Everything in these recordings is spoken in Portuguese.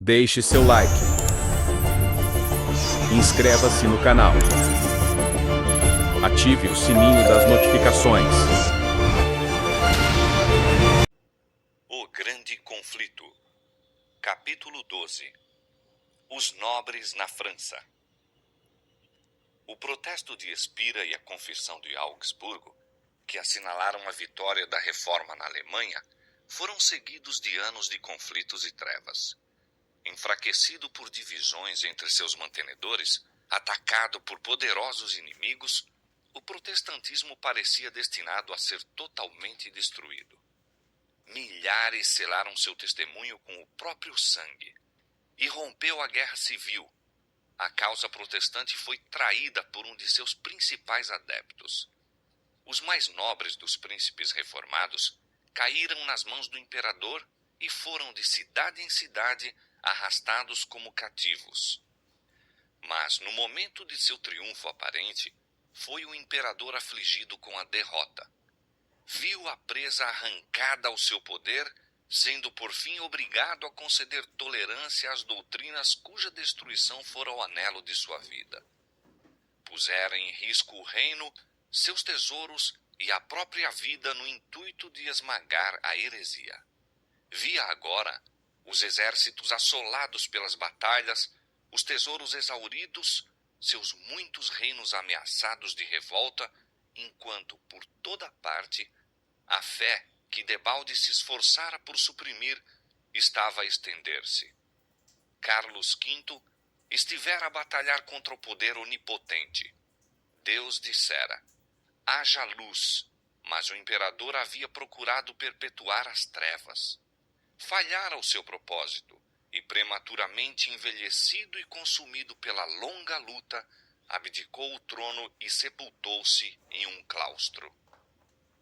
Deixe seu like. Inscreva-se no canal. Ative o sininho das notificações. O Grande Conflito. Capítulo 12. Os nobres na França. O protesto de Espira e a confissão de Augsburgo, que assinalaram a vitória da reforma na Alemanha, foram seguidos de anos de conflitos e trevas. Enfraquecido por divisões entre seus mantenedores, atacado por poderosos inimigos, o protestantismo parecia destinado a ser totalmente destruído. Milhares selaram seu testemunho com o próprio sangue. E rompeu a guerra civil. A causa protestante foi traída por um de seus principais adeptos. Os mais nobres dos príncipes reformados caíram nas mãos do imperador e foram de cidade em cidade arrastados como cativos. Mas, no momento de seu triunfo aparente, foi o imperador afligido com a derrota. Viu a presa arrancada ao seu poder, sendo por fim obrigado a conceder tolerância às doutrinas cuja destruição fora o anelo de sua vida. Pusera em risco o reino, seus tesouros e a própria vida no intuito de esmagar a heresia. Via agora os exércitos assolados pelas batalhas, os tesouros exauridos, seus muitos reinos ameaçados de revolta, enquanto por toda parte a fé que debalde se esforçara por suprimir estava a estender-se. Carlos V estivera a batalhar contra o poder onipotente. Deus dissera: haja luz, mas o imperador havia procurado perpetuar as trevas. Falhara o seu propósito, e prematuramente envelhecido e consumido pela longa luta, abdicou o trono e sepultou-se em um claustro.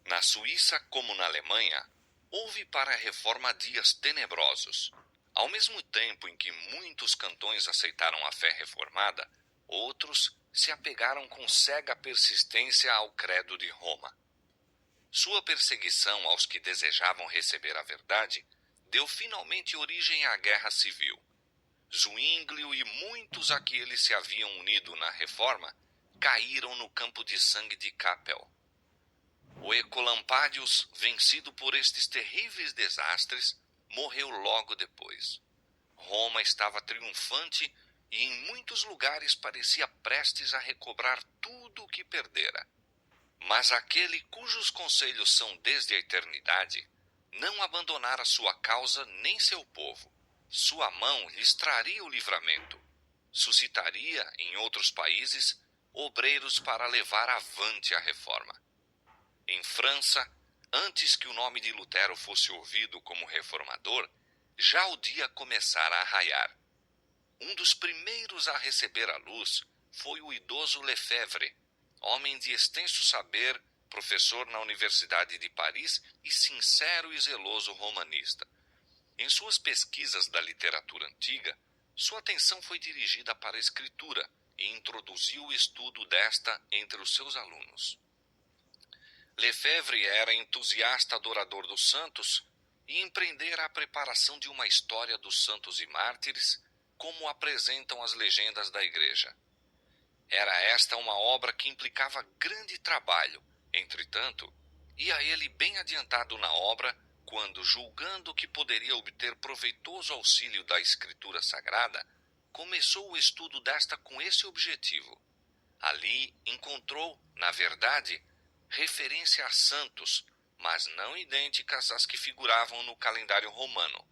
Na Suíça, como na Alemanha, houve para a reforma dias tenebrosos. Ao mesmo tempo em que muitos cantões aceitaram a fé reformada, outros se apegaram com cega persistência ao credo de Roma. Sua perseguição aos que desejavam receber a verdade deu finalmente origem à guerra civil. Zuínglio e muitos a que ele se haviam unido na reforma caíram no campo de sangue de Kappel. O Ecolampadius, vencido por estes terríveis desastres, morreu logo depois. Roma estava triunfante e em muitos lugares parecia prestes a recobrar tudo o que perdera. Mas aquele cujos conselhos são desde a eternidade, não abandonara sua causa nem seu povo. Sua mão lhes traria o livramento. Suscitaria, em outros países, obreiros para levar avante a reforma. Em França, antes que o nome de Lutero fosse ouvido como reformador, já o dia começara a raiar. Um dos primeiros a receber a luz foi o idoso Lefebvre, homem de extenso saber, professor na Universidade de Paris e sincero e zeloso romanista. Em suas pesquisas da literatura antiga, sua atenção foi dirigida para a escritura e introduziu o estudo desta entre os seus alunos. Lefebvre era entusiasta adorador dos santos e empreendera a preparação de uma história dos santos e mártires, como apresentam as legendas da Igreja. Era esta uma obra que implicava grande trabalho, entretanto, ia ele bem adiantado na obra quando, julgando que poderia obter proveitoso auxílio da Escritura Sagrada, começou o estudo desta com esse objetivo. Ali encontrou, na verdade, referência a santos, mas não idênticas às que figuravam no calendário romano.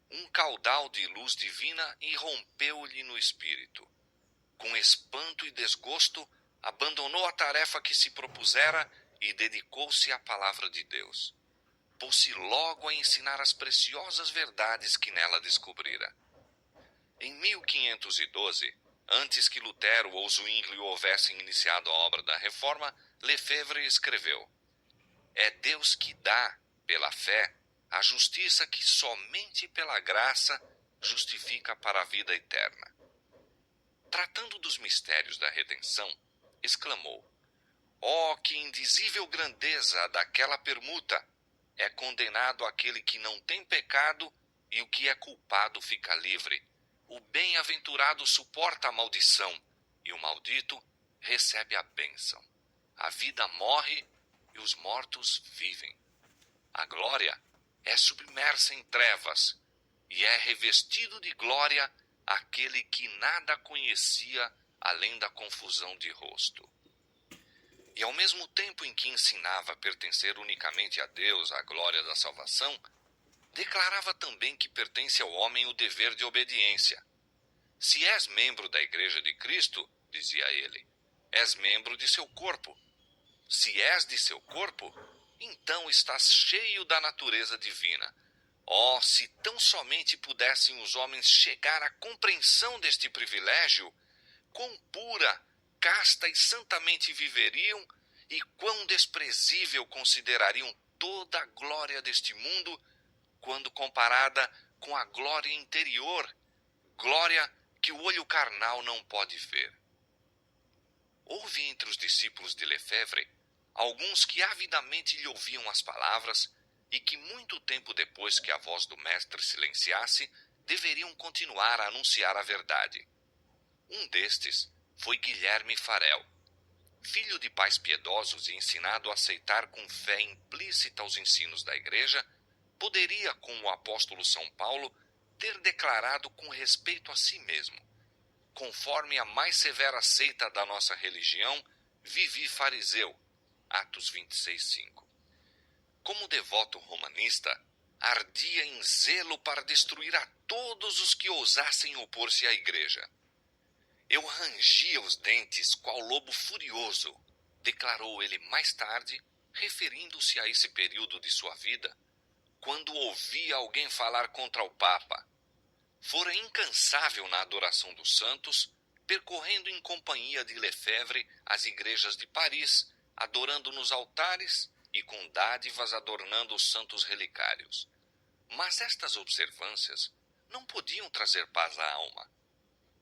Um caudal de luz divina irrompeu-lhe no espírito. Com espanto e desgosto, abandonou a tarefa que se propusera e dedicou-se à palavra de Deus. Pôs-se logo a ensinar as preciosas verdades que nela descobrira. Em 1512, antes que Lutero ou Zwinglio houvessem iniciado a obra da reforma, Lefebvre escreveu: é Deus que dá, pela fé, a justiça que somente pela graça justifica para a vida eterna. Tratando dos mistérios da redenção, exclamou: ó, que indizível grandeza daquela permuta! É condenado aquele que não tem pecado e o que é culpado fica livre. O bem-aventurado suporta a maldição, e o maldito recebe a bênção. A vida morre e os mortos vivem. A glória é submersa em trevas, e é revestido de glória aquele que nada conhecia além da confusão de rosto. E ao mesmo tempo em que ensinava a pertencer unicamente a Deus a glória da salvação, declarava também que pertence ao homem o dever de obediência. Se és membro da Igreja de Cristo, dizia ele, és membro de seu corpo. Se és de seu corpo, então estás cheio da natureza divina. Oh, se tão somente pudessem os homens chegar à compreensão deste privilégio, quão pura, casta e santamente viveriam, e quão desprezível considerariam toda a glória deste mundo, quando comparada com a glória interior, glória que o olho carnal não pode ver. Houve entre os discípulos de Lefebvre alguns que avidamente lhe ouviam as palavras e que muito tempo depois que a voz do mestre silenciasse, deveriam continuar a anunciar a verdade. Um destes foi Guilherme Farel. Filho de pais piedosos e ensinado a aceitar com fé implícita os ensinos da Igreja, poderia, como o apóstolo São Paulo, ter declarado com respeito a si mesmo: conforme a mais severa seita da nossa religião, vivi fariseu. Atos 26:5. Como devoto romanista, ardia em zelo para destruir a todos os que ousassem opor-se à Igreja. Eu rangia os dentes qual lobo furioso, declarou ele mais tarde, referindo-se a esse período de sua vida, quando ouvia alguém falar contra o Papa. Fora incansável na adoração dos santos, percorrendo em companhia de Lefebvre as igrejas de Paris, adorando nos altares e com dádivas adornando os santos relicários. Mas estas observâncias não podiam trazer paz à alma.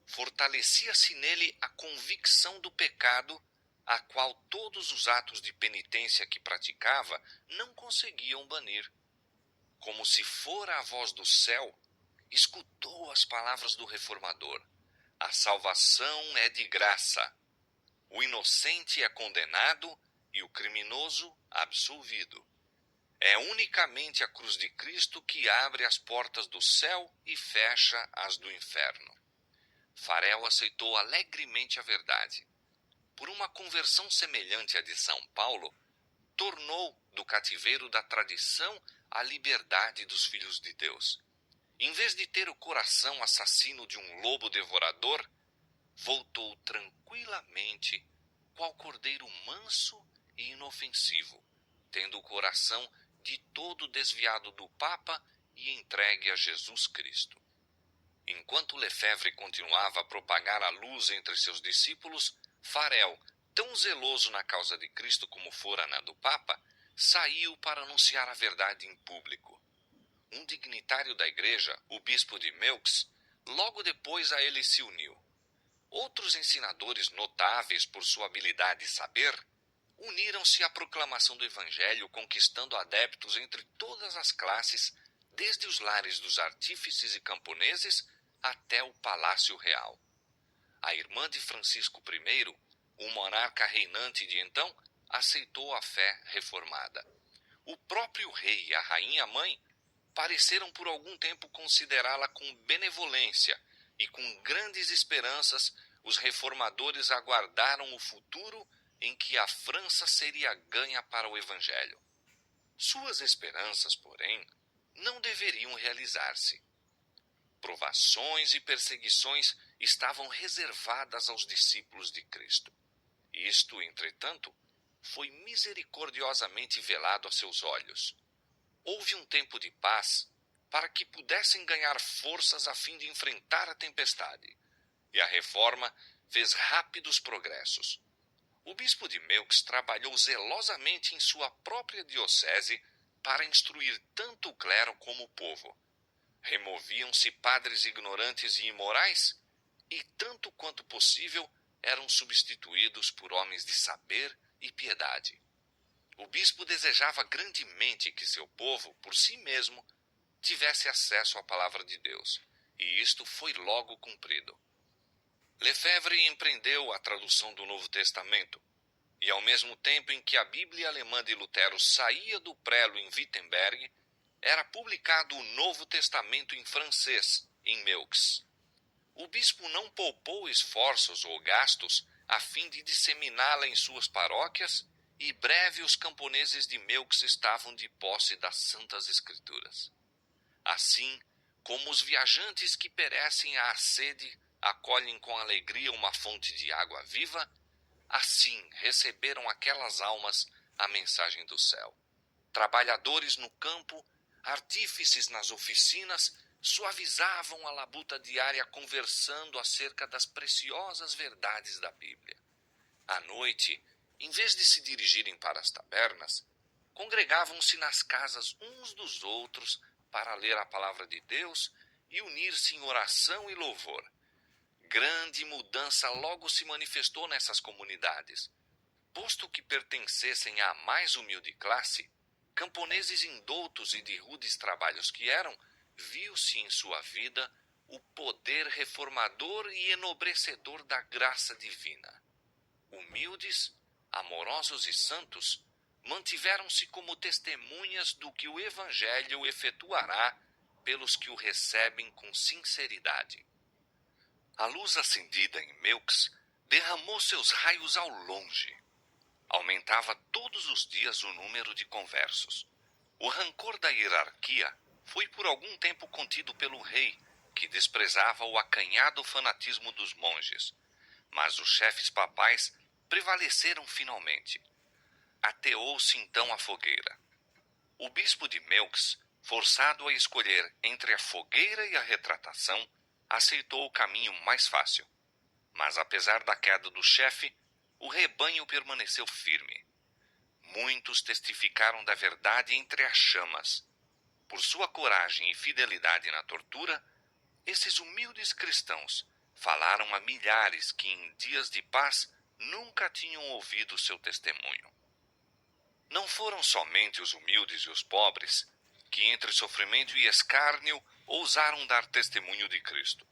Fortalecia-se nele a convicção do pecado, a qual todos os atos de penitência que praticava não conseguiam banir. Como se fora a voz do céu, escutou as palavras do reformador: a salvação é de graça. O inocente é condenado e o criminoso absolvido. É unicamente a cruz de Cristo que abre as portas do céu e fecha as do inferno. Farel aceitou alegremente a verdade. Por uma conversão semelhante à de São Paulo, tornou do cativeiro da tradição a liberdade dos filhos de Deus. Em vez de ter o coração assassino de um lobo devorador, voltou tranquilamente, qual cordeiro manso e inofensivo, tendo o coração de todo desviado do Papa e entregue a Jesus Cristo. Enquanto Lefebvre continuava a propagar a luz entre seus discípulos, Farel, tão zeloso na causa de Cristo como fora na do Papa, saiu para anunciar a verdade em público. Um dignitário da Igreja, o bispo de Meaux, logo depois a ele se uniu. Outros ensinadores notáveis por sua habilidade e saber uniram-se à proclamação do Evangelho, conquistando adeptos entre todas as classes, desde os lares dos artífices e camponeses até o Palácio Real. A irmã de Francisco I, o monarca reinante de então, aceitou a fé reformada. O próprio rei e a rainha-mãe pareceram por algum tempo considerá-la com benevolência, e com grandes esperanças os reformadores aguardaram o futuro em que a França seria ganha para o Evangelho. Suas esperanças, porém, não deveriam realizar-se. Provações e perseguições estavam reservadas aos discípulos de Cristo. Isto, entretanto, foi misericordiosamente velado a seus olhos. Houve um tempo de paz para que pudessem ganhar forças a fim de enfrentar a tempestade, e a reforma fez rápidos progressos. O bispo de Meaux trabalhou zelosamente em sua própria diocese para instruir tanto o clero como o povo. Removiam-se padres ignorantes e imorais, e tanto quanto possível eram substituídos por homens de saber e piedade. O bispo desejava grandemente que seu povo, por si mesmo, tivesse acesso à palavra de Deus, e isto foi logo cumprido. Lefebvre empreendeu a tradução do Novo Testamento, e ao mesmo tempo em que a Bíblia alemã de Lutero saía do prelo em Wittenberg, era publicado o Novo Testamento em francês, em Meux. O bispo não poupou esforços ou gastos a fim de disseminá-la em suas paróquias, e breve os camponeses de Meux estavam de posse das Santas Escrituras. Assim, como os viajantes que perecem à sede acolhem com alegria uma fonte de água viva, assim receberam aquelas almas a mensagem do céu. Trabalhadores no campo, artífices nas oficinas, suavizavam a labuta diária conversando acerca das preciosas verdades da Bíblia. À noite, em vez de se dirigirem para as tabernas, congregavam-se nas casas uns dos outros para ler a palavra de Deus e unir-se em oração e louvor. Grande mudança logo se manifestou nessas comunidades. Posto que pertencessem à mais humilde classe, camponeses indoutos e de rudes trabalhos que eram, viu-se em sua vida o poder reformador e enobrecedor da graça divina. Humildes, amorosos e santos, mantiveram-se como testemunhas do que o Evangelho efetuará pelos que o recebem com sinceridade. A luz acendida em Meux derramou seus raios ao longe. Aumentava todos os dias o número de conversos. O rancor da hierarquia foi por algum tempo contido pelo rei, que desprezava o acanhado fanatismo dos monges. Mas os chefes papais prevaleceram finalmente. Ateou-se então a fogueira. O bispo de Meux, forçado a escolher entre a fogueira e a retratação, aceitou o caminho mais fácil. Mas apesar da queda do chefe, o rebanho permaneceu firme. Muitos testificaram da verdade entre as chamas. Por sua coragem e fidelidade na tortura, esses humildes cristãos falaram a milhares que em dias de paz nunca tinham ouvido seu testemunho. Não foram somente os humildes e os pobres que, entre sofrimento e escárnio, ousaram dar testemunho de Cristo.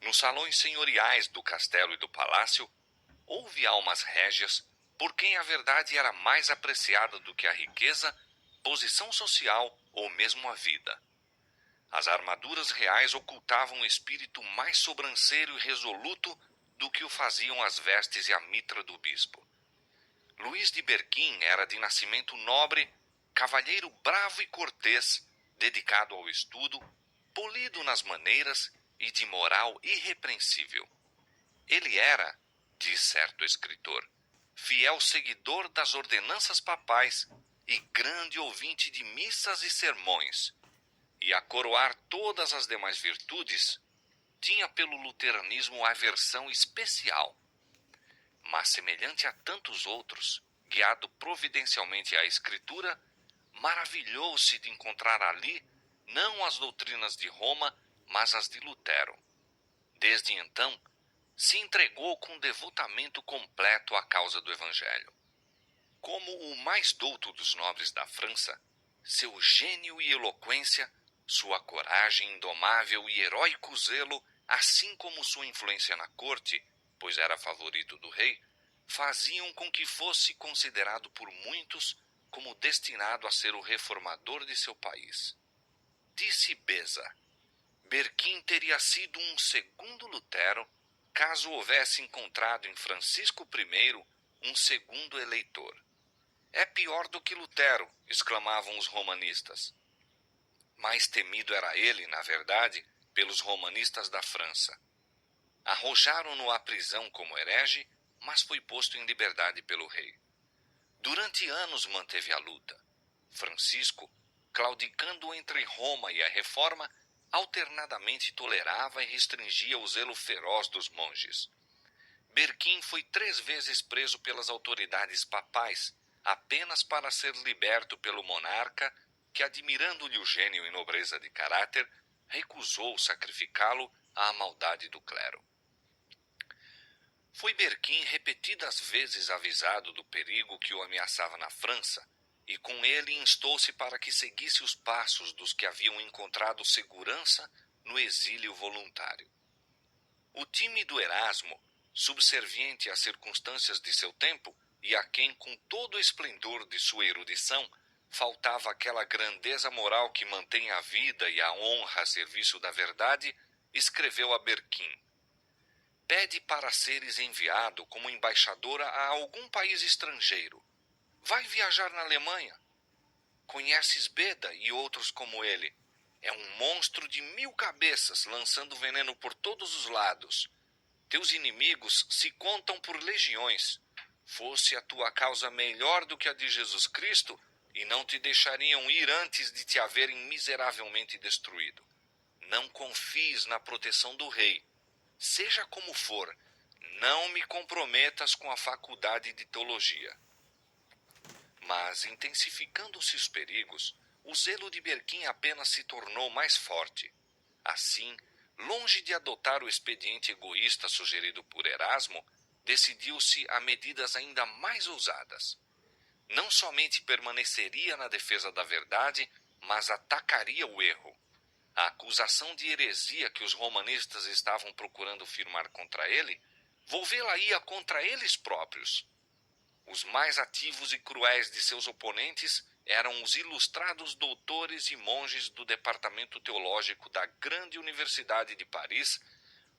Nos salões senhoriais do castelo e do palácio, houve almas régias por quem a verdade era mais apreciada do que a riqueza, posição social ou mesmo a vida. As armaduras reais ocultavam um espírito mais sobranceiro e resoluto do que o faziam as vestes e a mitra do bispo. Luís de Berquim era de nascimento nobre, cavalheiro bravo e cortês, dedicado ao estudo, polido nas maneiras e de moral irrepreensível. Ele era, diz certo escritor, fiel seguidor das ordenanças papais e grande ouvinte de missas e sermões, e a coroar todas as demais virtudes, tinha pelo luteranismo aversão especial. Mas, semelhante a tantos outros, guiado providencialmente à Escritura, maravilhou-se de encontrar ali não as doutrinas de Roma, mas as de Lutero. Desde então, se entregou com devotamento completo à causa do Evangelho. Como o mais douto dos nobres da França, seu gênio e eloquência, sua coragem indomável e heróico zelo, assim como sua influência na corte, pois era favorito do rei, faziam com que fosse considerado por muitos como destinado a ser o reformador de seu país. Disse Beza: Berquim teria sido um segundo Lutero, caso houvesse encontrado em Francisco I um segundo eleitor. É pior do que Lutero, exclamavam os romanistas. Mais temido era ele, na verdade, pelos romanistas da França. Arrojaram-no à prisão como herege, mas foi posto em liberdade pelo rei. Durante anos manteve a luta. Francisco, claudicando entre Roma e a Reforma, alternadamente tolerava e restringia o zelo feroz dos monges. Berquim foi 3 vezes preso pelas autoridades papais, apenas para ser liberto pelo monarca, que, admirando-lhe o gênio e nobreza de caráter, recusou sacrificá-lo à maldade do clero. Foi Berquim repetidas vezes avisado do perigo que o ameaçava na França, e com ele instou-se para que seguisse os passos dos que haviam encontrado segurança no exílio voluntário. O tímido Erasmo, subserviente às circunstâncias de seu tempo e a quem, com todo o esplendor de sua erudição, faltava aquela grandeza moral que mantém a vida e a honra a serviço da verdade, escreveu a Berquim: pede para seres enviado como embaixadora a algum país estrangeiro. Vai viajar na Alemanha. Conheces Beda e outros como ele. É um monstro de 1000 cabeças, lançando veneno por todos os lados. Teus inimigos se contam por legiões. Fosse a tua causa melhor do que a de Jesus Cristo, e não te deixariam ir antes de te haverem miseravelmente destruído. Não confies na proteção do rei. Seja como for, não me comprometas com a faculdade de teologia. Mas, intensificando-se os perigos, o zelo de Berquim apenas se tornou mais forte. Assim, longe de adotar o expediente egoísta sugerido por Erasmo, decidiu-se a medidas ainda mais ousadas. Não somente permaneceria na defesa da verdade, mas atacaria o erro. A acusação de heresia que os romanistas estavam procurando firmar contra ele, volvê-la-ia contra eles próprios. Os mais ativos e cruéis de seus oponentes eram os ilustrados doutores e monges do Departamento Teológico da Grande Universidade de Paris,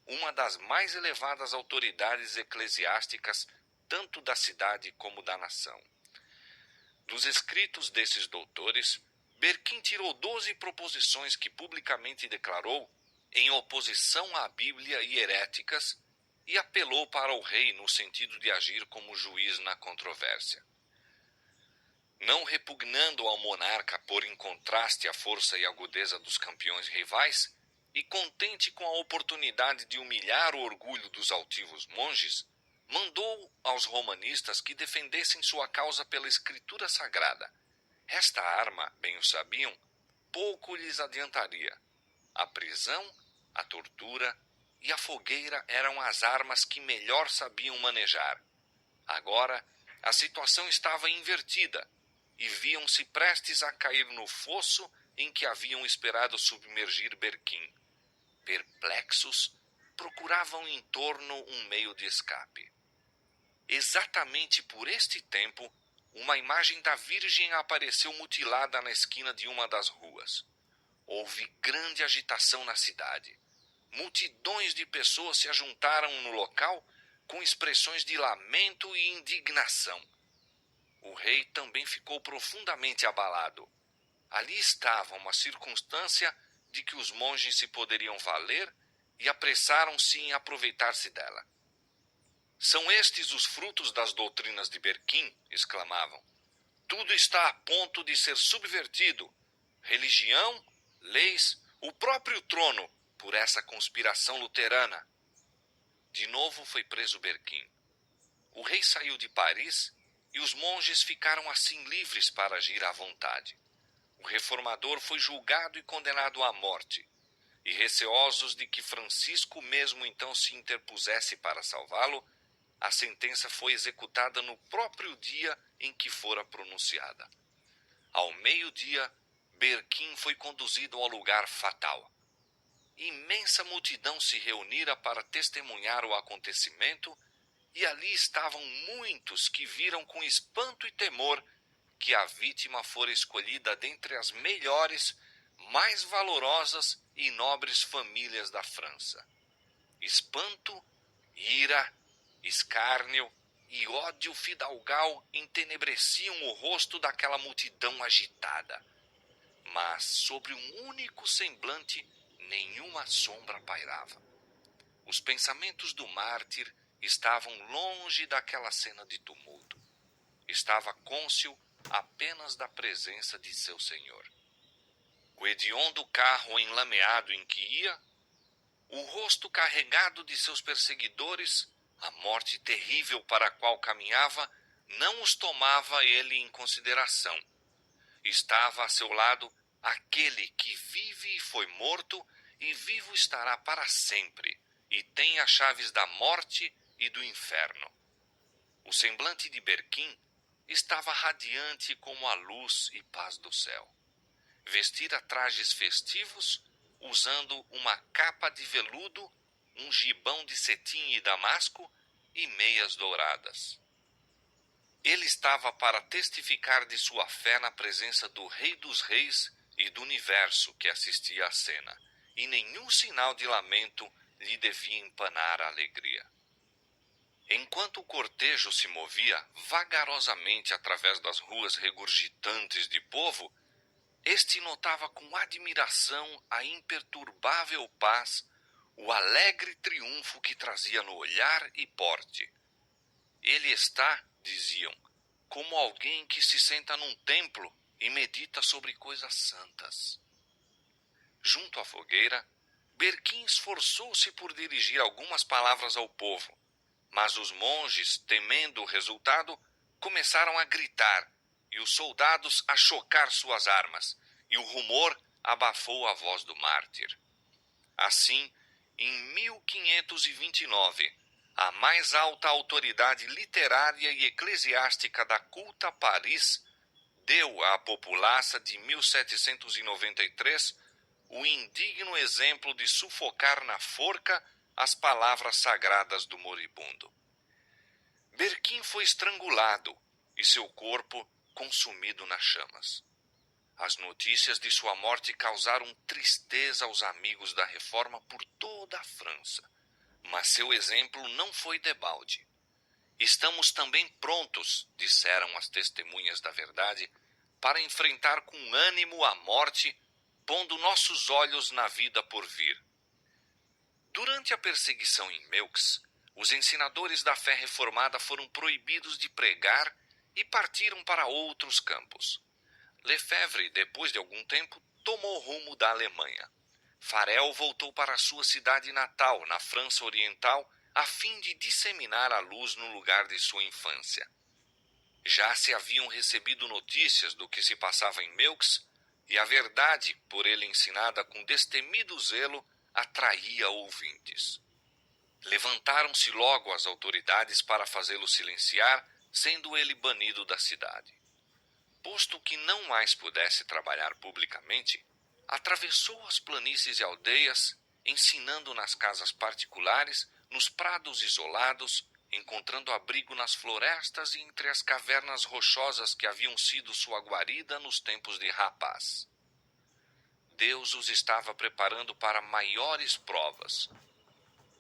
uma das mais elevadas autoridades eclesiásticas tanto da cidade como da nação. Dos escritos desses doutores, Berquim tirou 12 proposições que publicamente declarou em oposição à Bíblia e heréticas e apelou para o rei no sentido de agir como juiz na controvérsia. Não repugnando ao monarca por em contraste a força e agudeza dos campeões rivais, e contente com a oportunidade de humilhar o orgulho dos altivos monges, mandou aos romanistas que defendessem sua causa pela escritura sagrada. Esta arma, bem o sabiam, pouco lhes adiantaria. A prisão, a tortura e a fogueira eram as armas que melhor sabiam manejar. Agora, a situação estava invertida e viam-se prestes a cair no fosso em que haviam esperado submergir Berquim. Perplexos, procuravam em torno um meio de escape. Exatamente por este tempo, uma imagem da Virgem apareceu mutilada na esquina de uma das ruas. Houve grande agitação na cidade. Multidões de pessoas se ajuntaram no local com expressões de lamento e indignação. O rei também ficou profundamente abalado. Ali estava uma circunstância de que os monges se poderiam valer e apressaram-se em aproveitar-se dela. São estes os frutos das doutrinas de Berquim, exclamavam. Tudo está a ponto de ser subvertido. Religião, leis, o próprio trono, por essa conspiração luterana. De novo foi preso Berquim. O rei saiu de Paris e os monges ficaram assim livres para agir à vontade. O reformador foi julgado e condenado à morte, e receosos de que Francisco mesmo então se interpusesse para salvá-lo, a sentença foi executada no próprio dia em que fora pronunciada. Ao meio-dia, Berquim foi conduzido ao lugar fatal. Imensa multidão se reunira para testemunhar o acontecimento, e ali estavam muitos que viram com espanto e temor que a vítima fora escolhida dentre as melhores, mais valorosas e nobres famílias da França. Espanto, ira, escárnio e ódio fidalgal entenebreciam o rosto daquela multidão agitada. Mas sobre um único semblante nenhuma sombra pairava. Os pensamentos do mártir estavam longe daquela cena de tumulto. Estava cônscio apenas da presença de seu senhor. O hediondo carro enlameado em que ia, o rosto carregado de seus perseguidores, a morte terrível para a qual caminhava, não os tomava ele em consideração. Estava a seu lado aquele que vive e foi morto, e vivo estará para sempre, e tem as chaves da morte e do inferno. O semblante de Berquim estava radiante como a luz e paz do céu. Vestira trajes festivos, usando uma capa de veludo, um gibão de cetim e damasco e meias douradas. Ele estava para testificar de sua fé na presença do Rei dos Reis e do universo que assistia à cena, e nenhum sinal de lamento lhe devia empanar a alegria. Enquanto o cortejo se movia vagarosamente através das ruas regurgitantes de povo, este notava com admiração a imperturbável paz, o alegre triunfo que trazia no olhar e porte. Ele está, diziam, como alguém que se senta num templo e medita sobre coisas santas. Junto à fogueira, Berquim esforçou-se por dirigir algumas palavras ao povo, mas os monges, temendo o resultado, começaram a gritar e os soldados a chocar suas armas, e o rumor abafou a voz do mártir. Assim, em 1529, a mais alta autoridade literária e eclesiástica da culta Paris deu à populaça de 1793 o indigno exemplo de sufocar na forca as palavras sagradas do moribundo. Berquim foi estrangulado e seu corpo consumido nas chamas. As notícias de sua morte causaram tristeza aos amigos da Reforma por toda a França, mas seu exemplo não foi debalde. Estamos também prontos, disseram as testemunhas da verdade, para enfrentar com ânimo a morte, pondo nossos olhos na vida por vir. Durante a perseguição em Meaux, os ensinadores da fé reformada foram proibidos de pregar e partiram para outros campos. Lefebvre, depois de algum tempo, tomou rumo da Alemanha. Farel voltou para sua cidade natal, na França Oriental, a fim de disseminar a luz no lugar de sua infância. Já se haviam recebido notícias do que se passava em Meaux, e a verdade, por ele ensinada com destemido zelo, atraía ouvintes. Levantaram-se logo as autoridades para fazê-lo silenciar, sendo ele banido da cidade. Posto que não mais pudesse trabalhar publicamente, atravessou as planícies e aldeias, ensinando nas casas particulares, nos prados isolados, encontrando abrigo nas florestas e entre as cavernas rochosas que haviam sido sua guarida nos tempos de rapaz. Deus os estava preparando para maiores provas.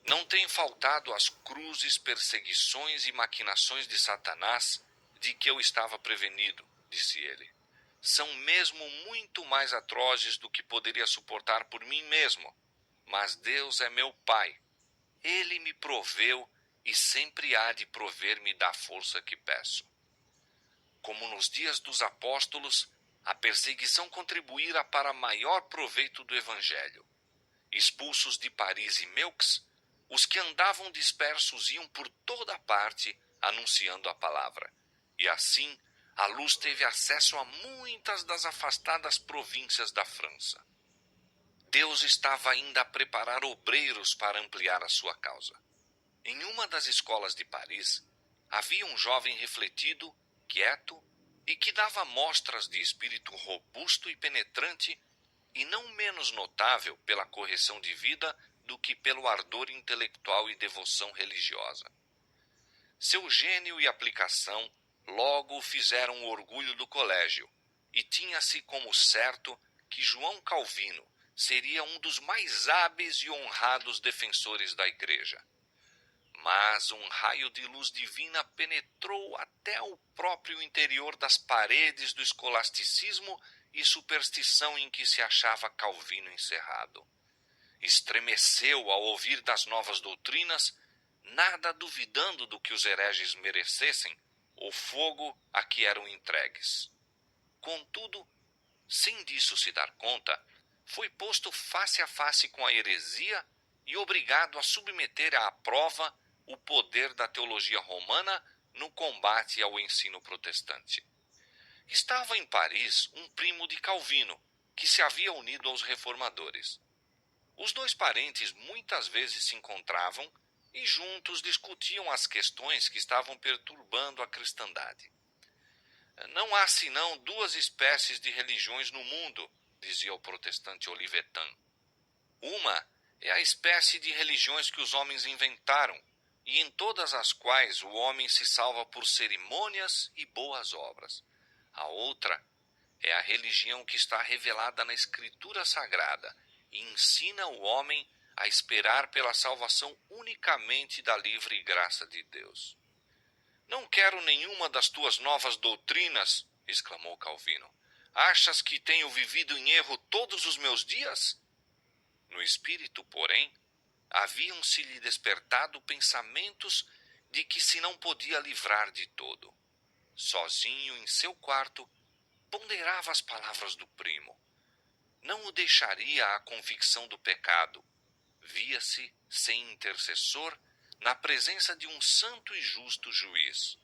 Não têm faltado as cruzes, perseguições e maquinações de Satanás de que eu estava prevenido, disse ele. São mesmo muito mais atrozes do que poderia suportar por mim mesmo. Mas Deus é meu Pai. Ele me proveu e sempre há de prover-me da força que peço. Como nos dias dos apóstolos, a perseguição contribuíra para maior proveito do Evangelho. Expulsos de Paris e Meaux, os que andavam dispersos iam por toda parte anunciando a palavra. E assim, a luz teve acesso a muitas das afastadas províncias da França. Deus estava ainda a preparar obreiros para ampliar a sua causa. Em uma das escolas de Paris, havia um jovem refletido, quieto, e que dava mostras de espírito robusto e penetrante, e não menos notável pela correção de vida do que pelo ardor intelectual e devoção religiosa. Seu gênio e aplicação logo o fizeram o orgulho do colégio, e tinha-se como certo que João Calvino seria um dos mais hábeis e honrados defensores da Igreja. Mas um raio de luz divina penetrou até o próprio interior das paredes do escolasticismo e superstição em que se achava Calvino encerrado. Estremeceu ao ouvir das novas doutrinas, nada duvidando do que os hereges merecessem, o fogo a que eram entregues. Contudo, sem disso se dar conta, foi posto face a face com a heresia e obrigado a submeter à prova o poder da teologia romana no combate ao ensino protestante. Estava em Paris um primo de Calvino, que se havia unido aos reformadores. Os dois parentes muitas vezes se encontravam e juntos discutiam as questões que estavam perturbando a cristandade. Não há senão duas espécies de religiões no mundo, dizia o protestante Olivetan. Uma é a espécie de religiões que os homens inventaram, e em todas as quais o homem se salva por cerimônias e boas obras. A outra é a religião que está revelada na Escritura Sagrada e ensina o homem a esperar pela salvação unicamente da livre graça de Deus. Não quero nenhuma das tuas novas doutrinas, exclamou Calvino. Achas que tenho vivido em erro todos os meus dias? No espírito, porém, haviam-se-lhe despertado pensamentos de que se não podia livrar de todo. Sozinho em seu quarto, ponderava as palavras do primo. Não o deixaria a convicção do pecado. Via-se, sem intercessor, na presença de um santo e justo juiz.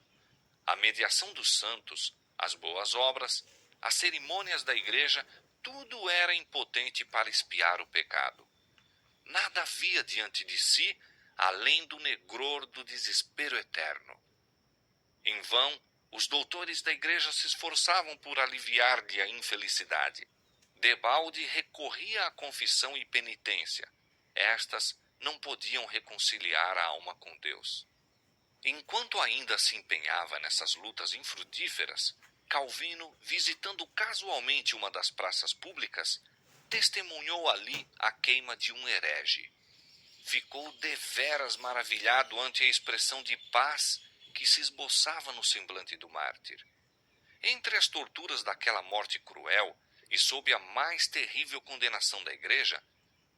A mediação dos santos, as boas obras, as cerimônias da igreja, tudo era impotente para expiar o pecado. Nada havia diante de si, além do negror do desespero eterno. Em vão, os doutores da igreja se esforçavam por aliviar-lhe a infelicidade. Debalde recorria à confissão e penitência. Estas não podiam reconciliar a alma com Deus. Enquanto ainda se empenhava nessas lutas infrutíferas, Calvino, visitando casualmente uma das praças públicas, testemunhou ali a queima de um herege. Ficou deveras maravilhado ante a expressão de paz que se esboçava no semblante do mártir. Entre as torturas daquela morte cruel e sob a mais terrível condenação da igreja,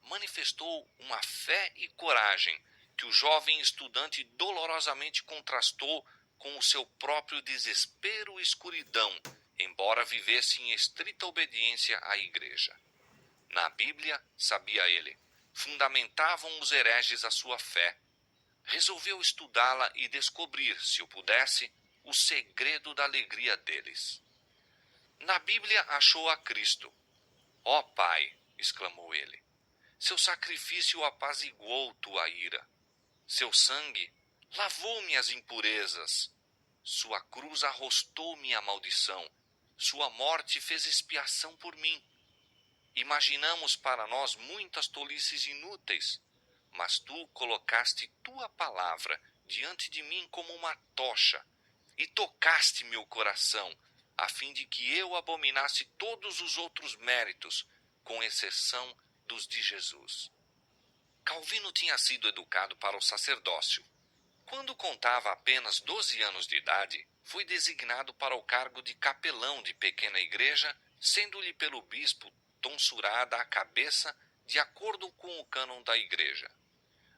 manifestou uma fé e coragem que o jovem estudante dolorosamente contrastou com o seu próprio desespero e escuridão, embora vivesse em estrita obediência à igreja. Na Bíblia, sabia ele, fundamentavam os hereges a sua fé. Resolveu estudá-la e descobrir, se o pudesse, o segredo da alegria deles. Na Bíblia achou a Cristo. Ó Pai, exclamou ele, seu sacrifício apaziguou tua ira. Seu sangue lavou-me as impurezas. Sua cruz arrostou-me a maldição. Sua morte fez expiação por mim. Imaginamos para nós muitas tolices inúteis, mas tu colocaste tua palavra diante de mim como uma tocha e tocaste meu coração, a fim de que eu abominasse todos os outros méritos, com exceção dos de Jesus. Calvino tinha sido educado para o sacerdócio. Quando contava apenas 12 anos de idade, foi designado para o cargo de capelão de pequena igreja, sendo-lhe pelo bispo tonsurada a cabeça de acordo com o cânon da igreja.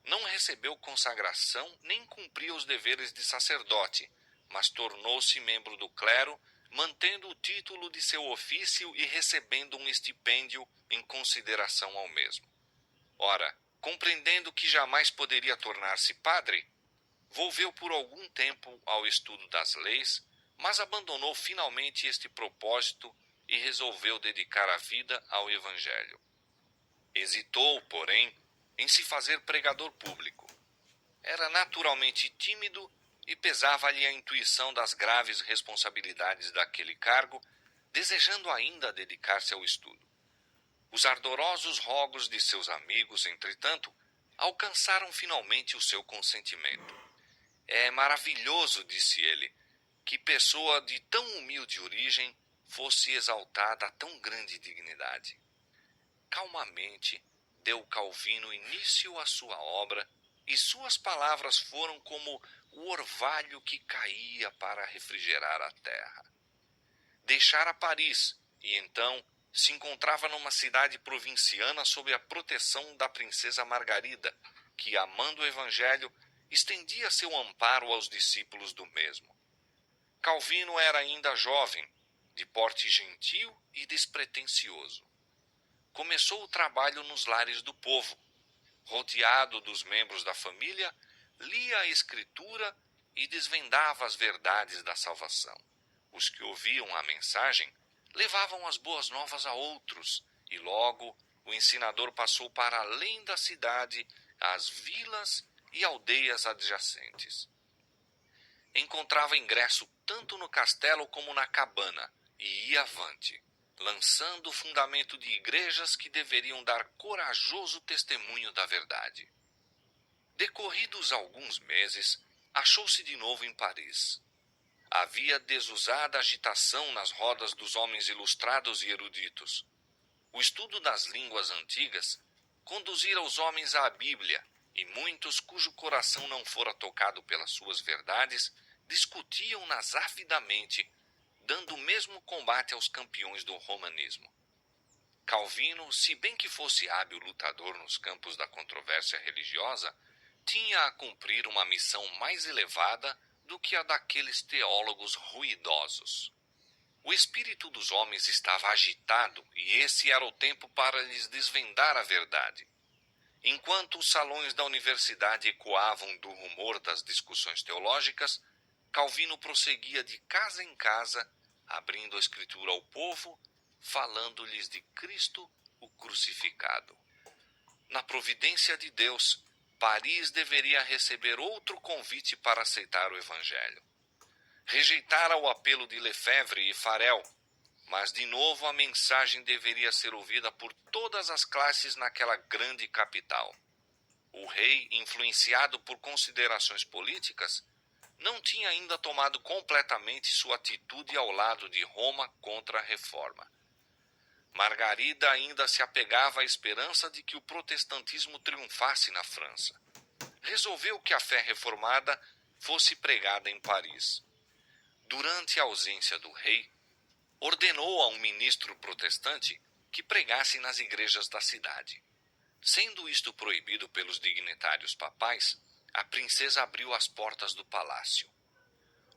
Não recebeu consagração nem cumpria os deveres de sacerdote, mas tornou-se membro do clero, mantendo o título de seu ofício e recebendo um estipêndio em consideração ao mesmo. Ora, compreendendo que jamais poderia tornar-se padre, volveu por algum tempo ao estudo das leis, mas abandonou finalmente este propósito e resolveu dedicar a vida ao Evangelho. Hesitou, porém, em se fazer pregador público. Era naturalmente tímido e pesava-lhe a intuição das graves responsabilidades daquele cargo, desejando ainda dedicar-se ao estudo. Os ardorosos rogos de seus amigos, entretanto, alcançaram finalmente o seu consentimento. É maravilhoso, disse ele, que pessoa de tão humilde origem fosse exaltada a tão grande dignidade. Calmamente deu Calvino início à sua obra, e suas palavras foram como o orvalho que caía para refrigerar a terra. Deixara Paris, e então se encontrava numa cidade provinciana sob a proteção da princesa Margarida, que, amando o Evangelho, estendia seu amparo aos discípulos do mesmo. Calvino era ainda jovem, de porte gentil e despretensioso. Começou o trabalho nos lares do povo. Rodeado dos membros da família, lia a Escritura e desvendava as verdades da salvação. Os que ouviam a mensagem levavam as boas novas a outros, e logo o ensinador passou para além da cidade, às vilas e aldeias adjacentes. Encontrava ingresso tanto no castelo como na cabana, e ia avante, lançando o fundamento de igrejas que deveriam dar corajoso testemunho da verdade. Decorridos alguns meses, achou-se de novo em Paris. Havia desusada agitação nas rodas dos homens ilustrados e eruditos. O estudo das línguas antigas conduzira os homens à Bíblia, e muitos cujo coração não fora tocado pelas suas verdades discutiam-nas avidamente, dando o mesmo combate aos campeões do romanismo. Calvino, se bem que fosse hábil lutador nos campos da controvérsia religiosa, tinha a cumprir uma missão mais elevada do que a daqueles teólogos ruidosos. O espírito dos homens estava agitado e esse era o tempo para lhes desvendar a verdade. Enquanto os salões da universidade ecoavam do rumor das discussões teológicas, Calvino prosseguia de casa em casa, abrindo a Escritura ao povo, falando-lhes de Cristo, o crucificado. Na providência de Deus, Paris deveria receber outro convite para aceitar o Evangelho. Rejeitara o apelo de Lefebvre e Farel, mas de novo a mensagem deveria ser ouvida por todas as classes naquela grande capital. O rei, influenciado por considerações políticas, não tinha ainda tomado completamente sua atitude ao lado de Roma contra a reforma. Margarida ainda se apegava à esperança de que o protestantismo triunfasse na França. Resolveu que a fé reformada fosse pregada em Paris. Durante a ausência do rei, ordenou a um ministro protestante que pregasse nas igrejas da cidade. Sendo isto proibido pelos dignitários papais, a princesa abriu as portas do palácio.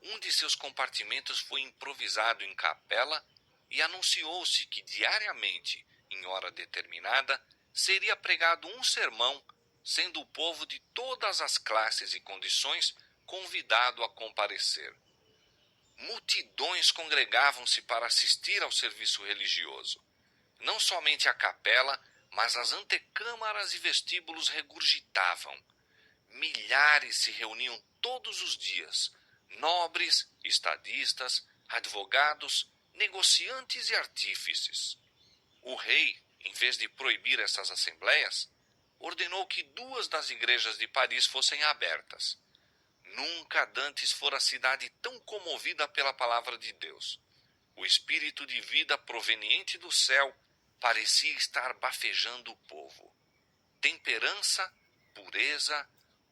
Um de seus compartimentos foi improvisado em capela e anunciou-se que diariamente, em hora determinada, seria pregado um sermão, sendo o povo de todas as classes e condições convidado a comparecer. Multidões congregavam-se para assistir ao serviço religioso. Não somente a capela, mas as antecâmaras e vestíbulos regurgitavam. Milhares se reuniam todos os dias, nobres, estadistas, advogados, negociantes e artífices. O rei, em vez de proibir essas assembleias, ordenou que 2 das igrejas de Paris fossem abertas. Nunca dantes fora a cidade tão comovida pela palavra de Deus. O espírito de vida proveniente do céu parecia estar bafejando o povo. Temperança, pureza,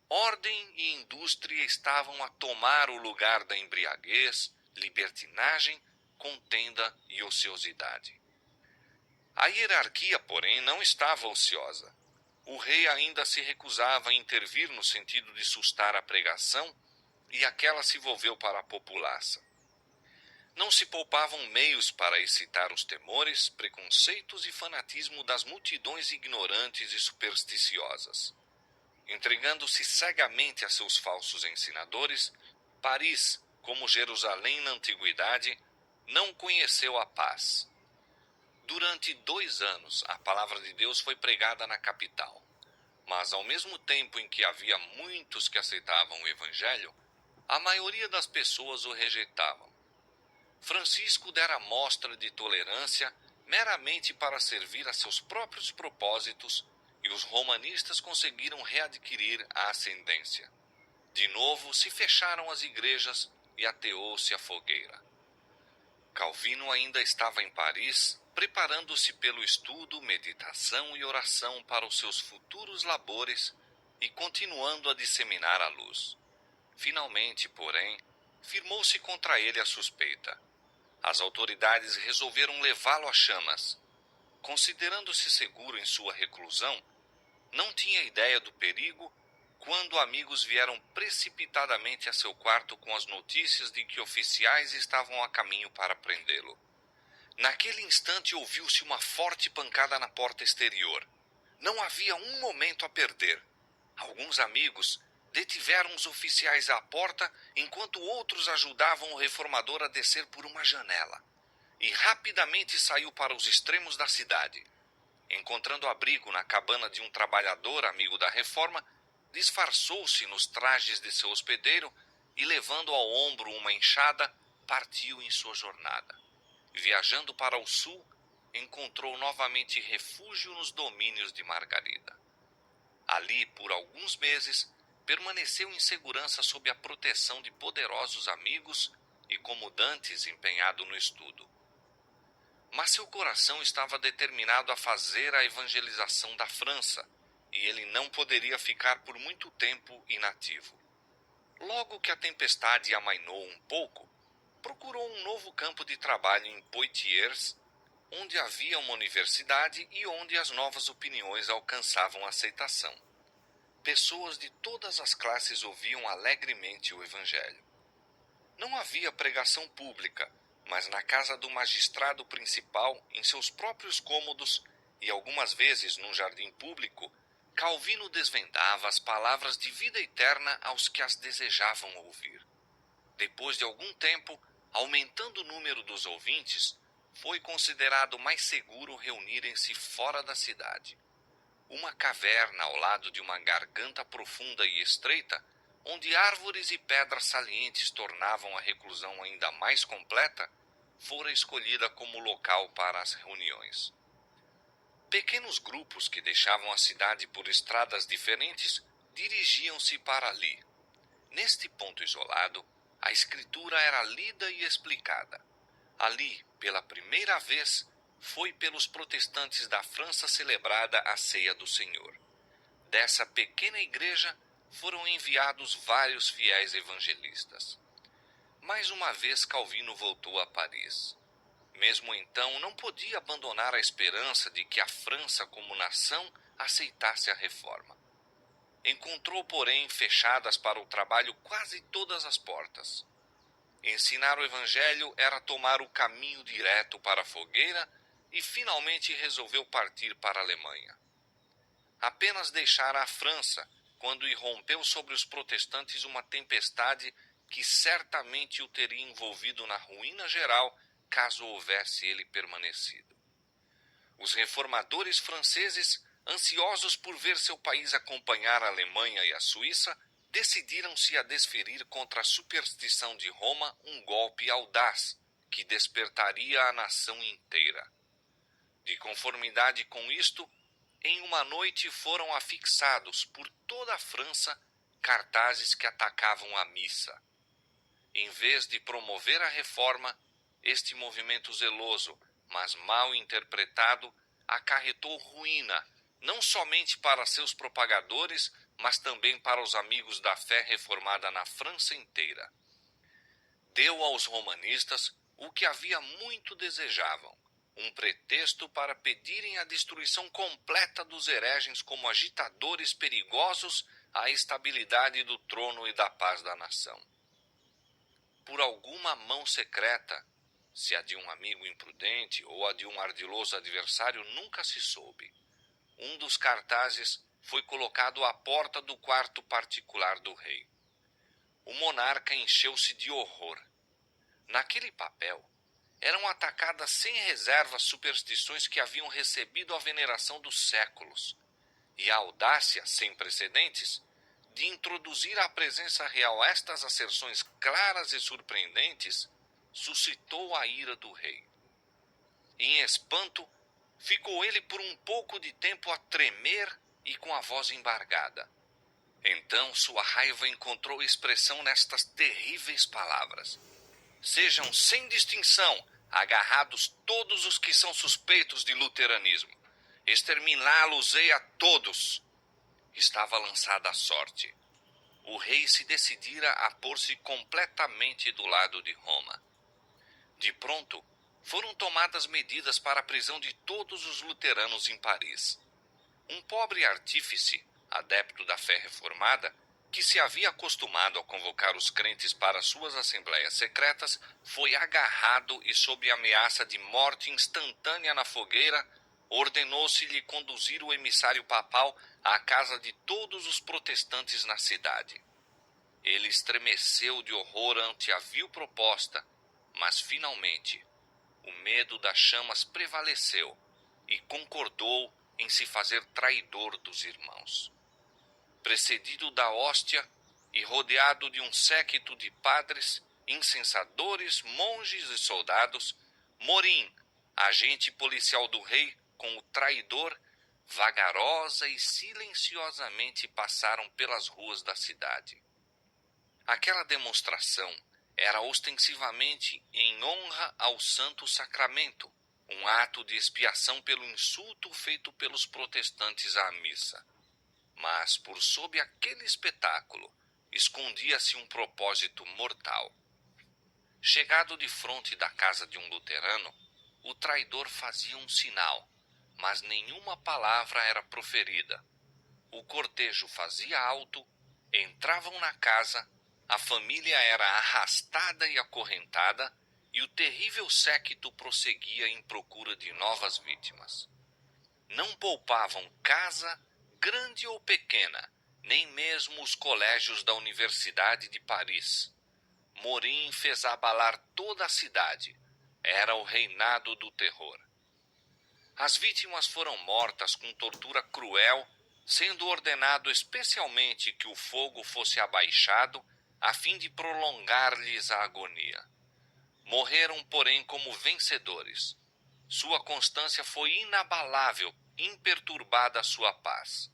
ordem e indústria estavam a tomar o lugar da embriaguez, libertinagem, contenda e ociosidade. A hierarquia, porém, não estava ociosa. O rei ainda se recusava a intervir no sentido de sustar a pregação e aquela se volveu para a populaça. Não se poupavam meios para excitar os temores, preconceitos e fanatismo das multidões ignorantes e supersticiosas. Entregando-se cegamente a seus falsos ensinadores, Paris, como Jerusalém na antiguidade, não conheceu a paz. Durante 2 anos, a palavra de Deus foi pregada na capital. Mas, ao mesmo tempo em que havia muitos que aceitavam o Evangelho, a maioria das pessoas o rejeitavam. Francisco dera mostra de tolerância meramente para servir a seus próprios propósitos e os romanistas conseguiram readquirir a ascendência. De novo se fecharam as igrejas e ateou-se a fogueira. Calvino ainda estava em Paris, preparando-se pelo estudo, meditação e oração para os seus futuros labores e continuando a disseminar a luz. Finalmente, porém, firmou-se contra ele a suspeita. As autoridades resolveram levá-lo às chamas. Considerando-se seguro em sua reclusão, não tinha ideia do perigo quando amigos vieram precipitadamente a seu quarto com as notícias de que oficiais estavam a caminho para prendê-lo. Naquele instante ouviu-se uma forte pancada na porta exterior. Não havia um momento a perder. Alguns amigos detiveram os oficiais à porta enquanto outros ajudavam o reformador a descer por uma janela. E rapidamente saiu para os extremos da cidade. Encontrando abrigo na cabana de um trabalhador amigo da reforma, disfarçou-se nos trajes de seu hospedeiro e, levando ao ombro uma enxada, partiu em sua jornada. Viajando para o sul, encontrou novamente refúgio nos domínios de Margarida. Ali, por alguns meses, permaneceu em segurança sob a proteção de poderosos amigos e como dantes empenhado no estudo. Mas seu coração estava determinado a fazer a evangelização da França, e ele não poderia ficar por muito tempo inativo. Logo que a tempestade amainou um pouco, procurou um novo campo de trabalho em Poitiers, onde havia uma universidade e onde as novas opiniões alcançavam aceitação. Pessoas de todas as classes ouviam alegremente o Evangelho. Não havia pregação pública, mas na casa do magistrado principal, em seus próprios cômodos e algumas vezes num jardim público, Calvino desvendava as palavras de vida eterna aos que as desejavam ouvir. Depois de algum tempo, aumentando o número dos ouvintes, foi considerado mais seguro reunirem-se fora da cidade. Uma caverna ao lado de uma garganta profunda e estreita, onde árvores e pedras salientes tornavam a reclusão ainda mais completa, fora escolhida como local para as reuniões. Pequenos grupos que deixavam a cidade por estradas diferentes dirigiam-se para ali. Neste ponto isolado, a escritura era lida e explicada. Ali, pela primeira vez, foi pelos protestantes da França celebrada a Ceia do Senhor. Dessa pequena igreja foram enviados vários fiéis evangelistas. Mais uma vez Calvino voltou a Paris. Mesmo então, não podia abandonar a esperança de que a França, como nação, aceitasse a reforma. Encontrou, porém, fechadas para o trabalho quase todas as portas. Ensinar o Evangelho era tomar o caminho direto para a fogueira e finalmente resolveu partir para a Alemanha. Apenas deixara a França quando irrompeu sobre os protestantes uma tempestade que certamente o teria envolvido na ruína geral caso houvesse ele permanecido. Os reformadores franceses, ansiosos por ver seu país acompanhar a Alemanha e a Suíça, decidiram-se a desferir contra a superstição de Roma um golpe audaz que despertaria a nação inteira. De conformidade com isto, em uma noite foram afixados por toda a França cartazes que atacavam a missa. Em vez de promover a reforma, este movimento zeloso, mas mal interpretado, acarretou ruína, não somente para seus propagadores, mas também para os amigos da fé reformada na França inteira. Deu aos romanistas o que havia muito desejavam, um pretexto para pedirem a destruição completa dos hereges como agitadores perigosos à estabilidade do trono e da paz da nação. Por alguma mão secreta, se a de um amigo imprudente ou a de um ardiloso adversário, nunca se soube. Um dos cartazes foi colocado à porta do quarto particular do rei. O monarca encheu-se de horror. Naquele papel, eram atacadas sem reserva superstições que haviam recebido a veneração dos séculos, e a audácia, sem precedentes, de introduzir à presença real estas asserções claras e surpreendentes, suscitou a ira do rei. Em espanto, ficou ele por um pouco de tempo a tremer e com a voz embargada. Então sua raiva encontrou expressão nestas terríveis palavras: sejam sem distinção agarrados todos os que são suspeitos de luteranismo. Exterminá-los-ei a todos. Estava lançada a sorte. O rei se decidira a pôr-se completamente do lado de Roma. De pronto, foram tomadas medidas para a prisão de todos os luteranos em Paris. Um pobre artífice, adepto da fé reformada, que se havia acostumado a convocar os crentes para suas assembleias secretas, foi agarrado e, sob ameaça de morte instantânea na fogueira, ordenou-se-lhe conduzir o emissário papal à casa de todos os protestantes na cidade. Ele estremeceu de horror ante a vil proposta, mas finalmente o medo das chamas prevaleceu e concordou em se fazer traidor dos irmãos. Precedido da hóstia e rodeado de um séquito de padres, incensadores, monges e soldados, Morim, agente policial do rei, com o traidor, vagarosa e silenciosamente passaram pelas ruas da cidade. Aquela demonstração era ostensivamente em honra ao Santo Sacramento, um ato de expiação pelo insulto feito pelos protestantes à missa. Mas, por sob aquele espetáculo, escondia-se um propósito mortal. Chegado de fronte da casa de um luterano, o traidor fazia um sinal, mas nenhuma palavra era proferida. O cortejo fazia alto, entravam na casa, a família era arrastada e acorrentada, e o terrível séquito prosseguia em procura de novas vítimas. Não poupavam casa, grande ou pequena, nem mesmo os colégios da Universidade de Paris. Morim fez abalar toda a cidade. Era o reinado do terror. As vítimas foram mortas com tortura cruel, sendo ordenado especialmente que o fogo fosse abaixado a fim de prolongar-lhes a agonia. Morreram, porém, como vencedores. Sua constância foi inabalável, imperturbada a sua paz.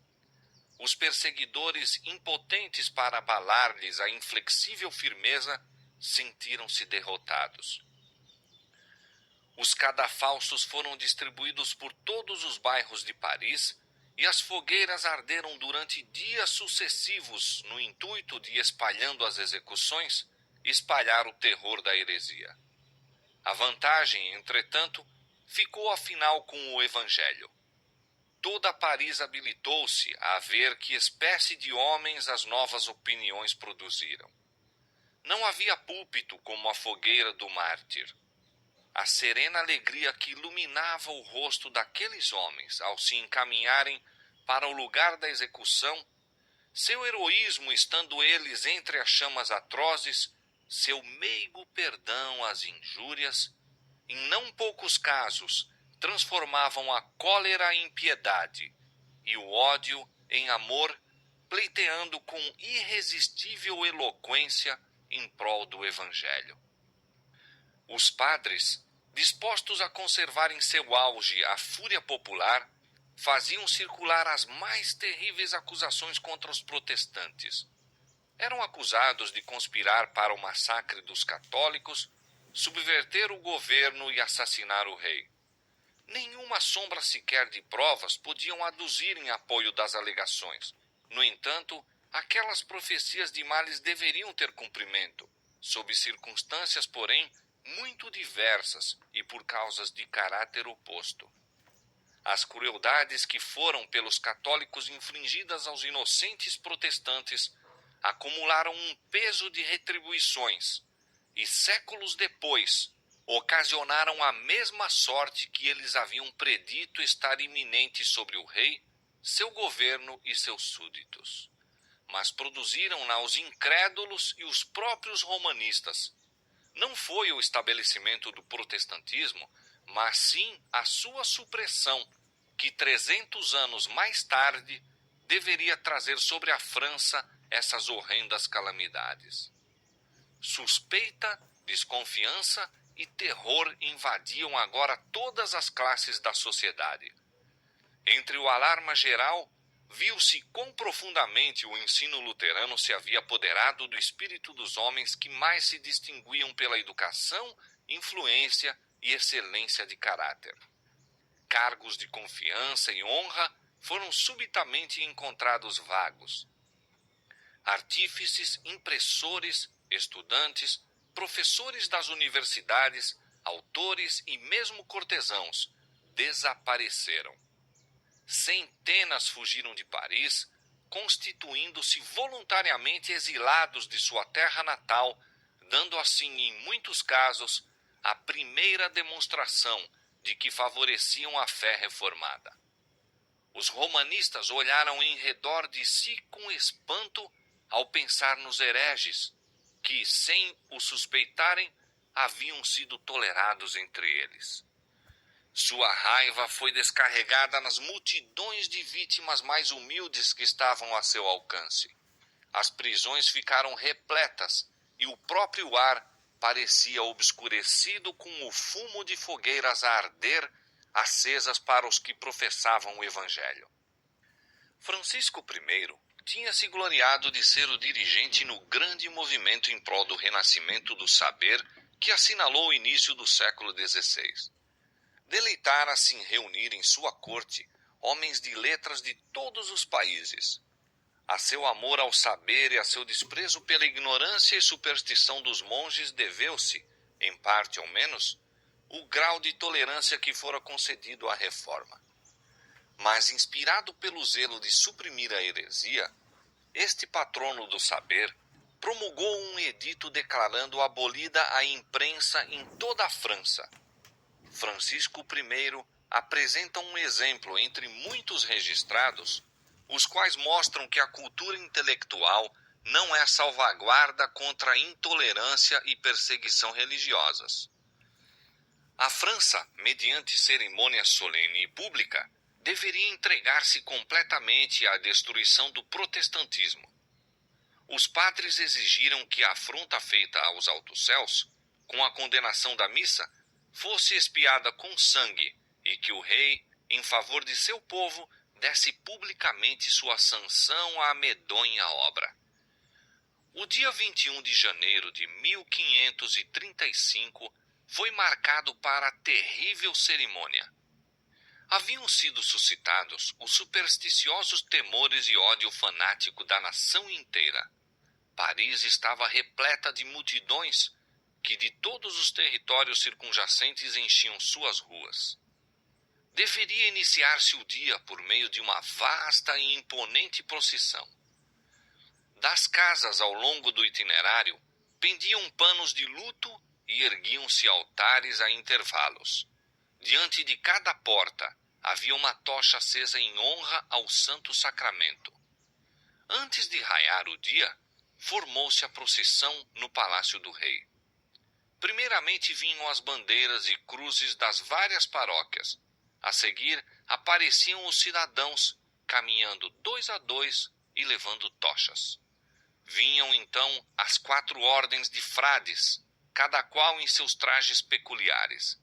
Os perseguidores, impotentes para abalar-lhes a inflexível firmeza, sentiram-se derrotados. Os cadafalsos foram distribuídos por todos os bairros de Paris e as fogueiras arderam durante dias sucessivos no intuito de, espalhando as execuções, espalhar o terror da heresia. A vantagem, entretanto, ficou afinal com o Evangelho. Toda Paris habilitou-se a ver que espécie de homens as novas opiniões produziram. Não havia púlpito como a fogueira do mártir. A serena alegria que iluminava o rosto daqueles homens ao se encaminharem para o lugar da execução, seu heroísmo estando eles entre as chamas atrozes, seu meigo perdão às injúrias, em não poucos casos transformavam a cólera em piedade e o ódio em amor, pleiteando com irresistível eloquência em prol do Evangelho. Os padres, dispostos a conservar em seu auge a fúria popular, faziam circular as mais terríveis acusações contra os protestantes. Eram acusados de conspirar para o massacre dos católicos, subverter o governo e assassinar o rei. Nenhuma sombra sequer de provas podiam aduzir em apoio das alegações. No entanto, aquelas profecias de males deveriam ter cumprimento, sob circunstâncias, porém, muito diversas e por causas de caráter oposto. As crueldades que foram pelos católicos infligidas aos inocentes protestantes acumularam um peso de retribuições e, séculos depois, ocasionaram a mesma sorte que eles haviam predito estar iminente sobre o rei, seu governo e seus súditos. Mas produziram-na os incrédulos e os próprios romanistas. Não foi o estabelecimento do protestantismo, mas sim a sua supressão, que 300 anos mais tarde deveria trazer sobre a França essas horrendas calamidades. Suspeita, desconfiança e terror invadiam agora todas as classes da sociedade. Entre o alarma geral, viu-se quão profundamente o ensino luterano se havia apoderado do espírito dos homens que mais se distinguiam pela educação, influência e excelência de caráter. Cargos de confiança e honra foram subitamente encontrados vagos. Artífices, impressores, estudantes, professores das universidades, autores e mesmo cortesãos desapareceram. Centenas fugiram de Paris, constituindo-se voluntariamente exilados de sua terra natal, dando assim, em muitos casos, a primeira demonstração de que favoreciam a fé reformada. Os romanistas olharam em redor de si com espanto ao pensar nos hereges, que, sem o suspeitarem, haviam sido tolerados entre eles. Sua raiva foi descarregada nas multidões de vítimas mais humildes que estavam a seu alcance. As prisões ficaram repletas e o próprio ar parecia obscurecido com o fumo de fogueiras a arder, acesas para os que professavam o Evangelho. Francisco I tinha se gloriado de ser o dirigente no grande movimento em prol do renascimento do saber que assinalou o início do século XVI. Deleitara-se em reunir em sua corte homens de letras de todos os países. A seu amor ao saber e a seu desprezo pela ignorância e superstição dos monges deveu-se, em parte ao menos, o grau de tolerância que fora concedido à reforma. Mas, inspirado pelo zelo de suprimir a heresia, este patrono do saber promulgou um edito declarando abolida a imprensa em toda a França. Francisco I apresenta um exemplo entre muitos registrados, os quais mostram que a cultura intelectual não é salvaguarda contra a intolerância e perseguição religiosas. A França, mediante cerimônia solene e pública, deveria entregar-se completamente à destruição do protestantismo. Os padres exigiram que a afronta feita aos altos céus, com a condenação da missa, fosse expiada com sangue e que o rei, em favor de seu povo, desse publicamente sua sanção à medonha obra. O dia 21 de janeiro de 1535 foi marcado para a terrível cerimônia. Haviam sido suscitados os supersticiosos temores e ódio fanático da nação inteira. Paris estava repleta de multidões que de todos os territórios circunjacentes enchiam suas ruas. Deveria iniciar-se o dia por meio de uma vasta e imponente procissão. Das casas ao longo do itinerário pendiam panos de luto e erguiam-se altares a intervalos. Diante de cada porta havia uma tocha acesa em honra ao Santo Sacramento. Antes de raiar o dia, formou-se a procissão no Palácio do Rei. Primeiramente vinham as bandeiras e cruzes das várias paróquias. A seguir, apareciam os cidadãos, caminhando 2 a 2 e levando tochas. Vinham, então, as 4 ordens de frades, cada qual em seus trajes peculiares.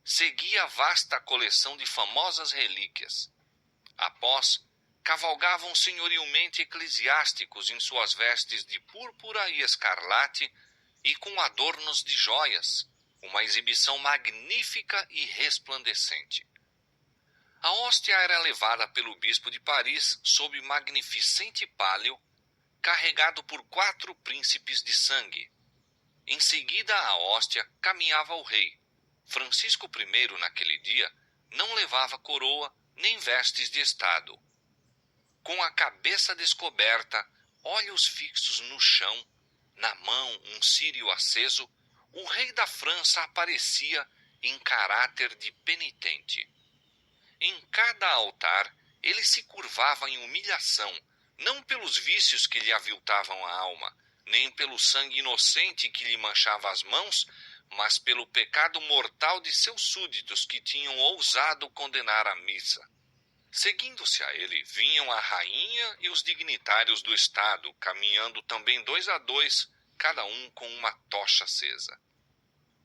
Seguia a vasta coleção de famosas relíquias. Após, cavalgavam senhorilmente eclesiásticos em suas vestes de púrpura e escarlate e com adornos de joias, uma exibição magnífica e resplandecente. A hóstia era levada pelo bispo de Paris sob magnificente pálio, carregado por 4 príncipes de sangue. Em seguida à hóstia caminhava o rei. Francisco I, naquele dia, não levava coroa nem vestes de estado. Com a cabeça descoberta, olhos fixos no chão, na mão um círio aceso, o rei da França aparecia em caráter de penitente. Em cada altar, ele se curvava em humilhação, não pelos vícios que lhe aviltavam a alma, nem pelo sangue inocente que lhe manchava as mãos, mas pelo pecado mortal de seus súditos que tinham ousado condenar a missa. Seguindo-se a ele, vinham a rainha e os dignitários do Estado, caminhando também 2 a 2, cada um com uma tocha acesa.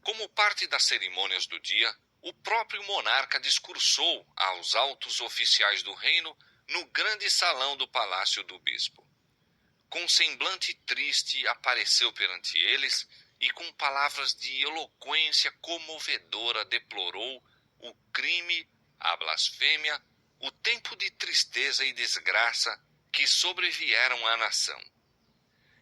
Como parte das cerimônias do dia, o próprio monarca discursou aos altos oficiais do reino no grande salão do palácio do bispo. Com semblante triste apareceu perante eles e com palavras de eloquência comovedora deplorou o crime, a blasfêmia, o tempo de tristeza e desgraça que sobrevieram à nação.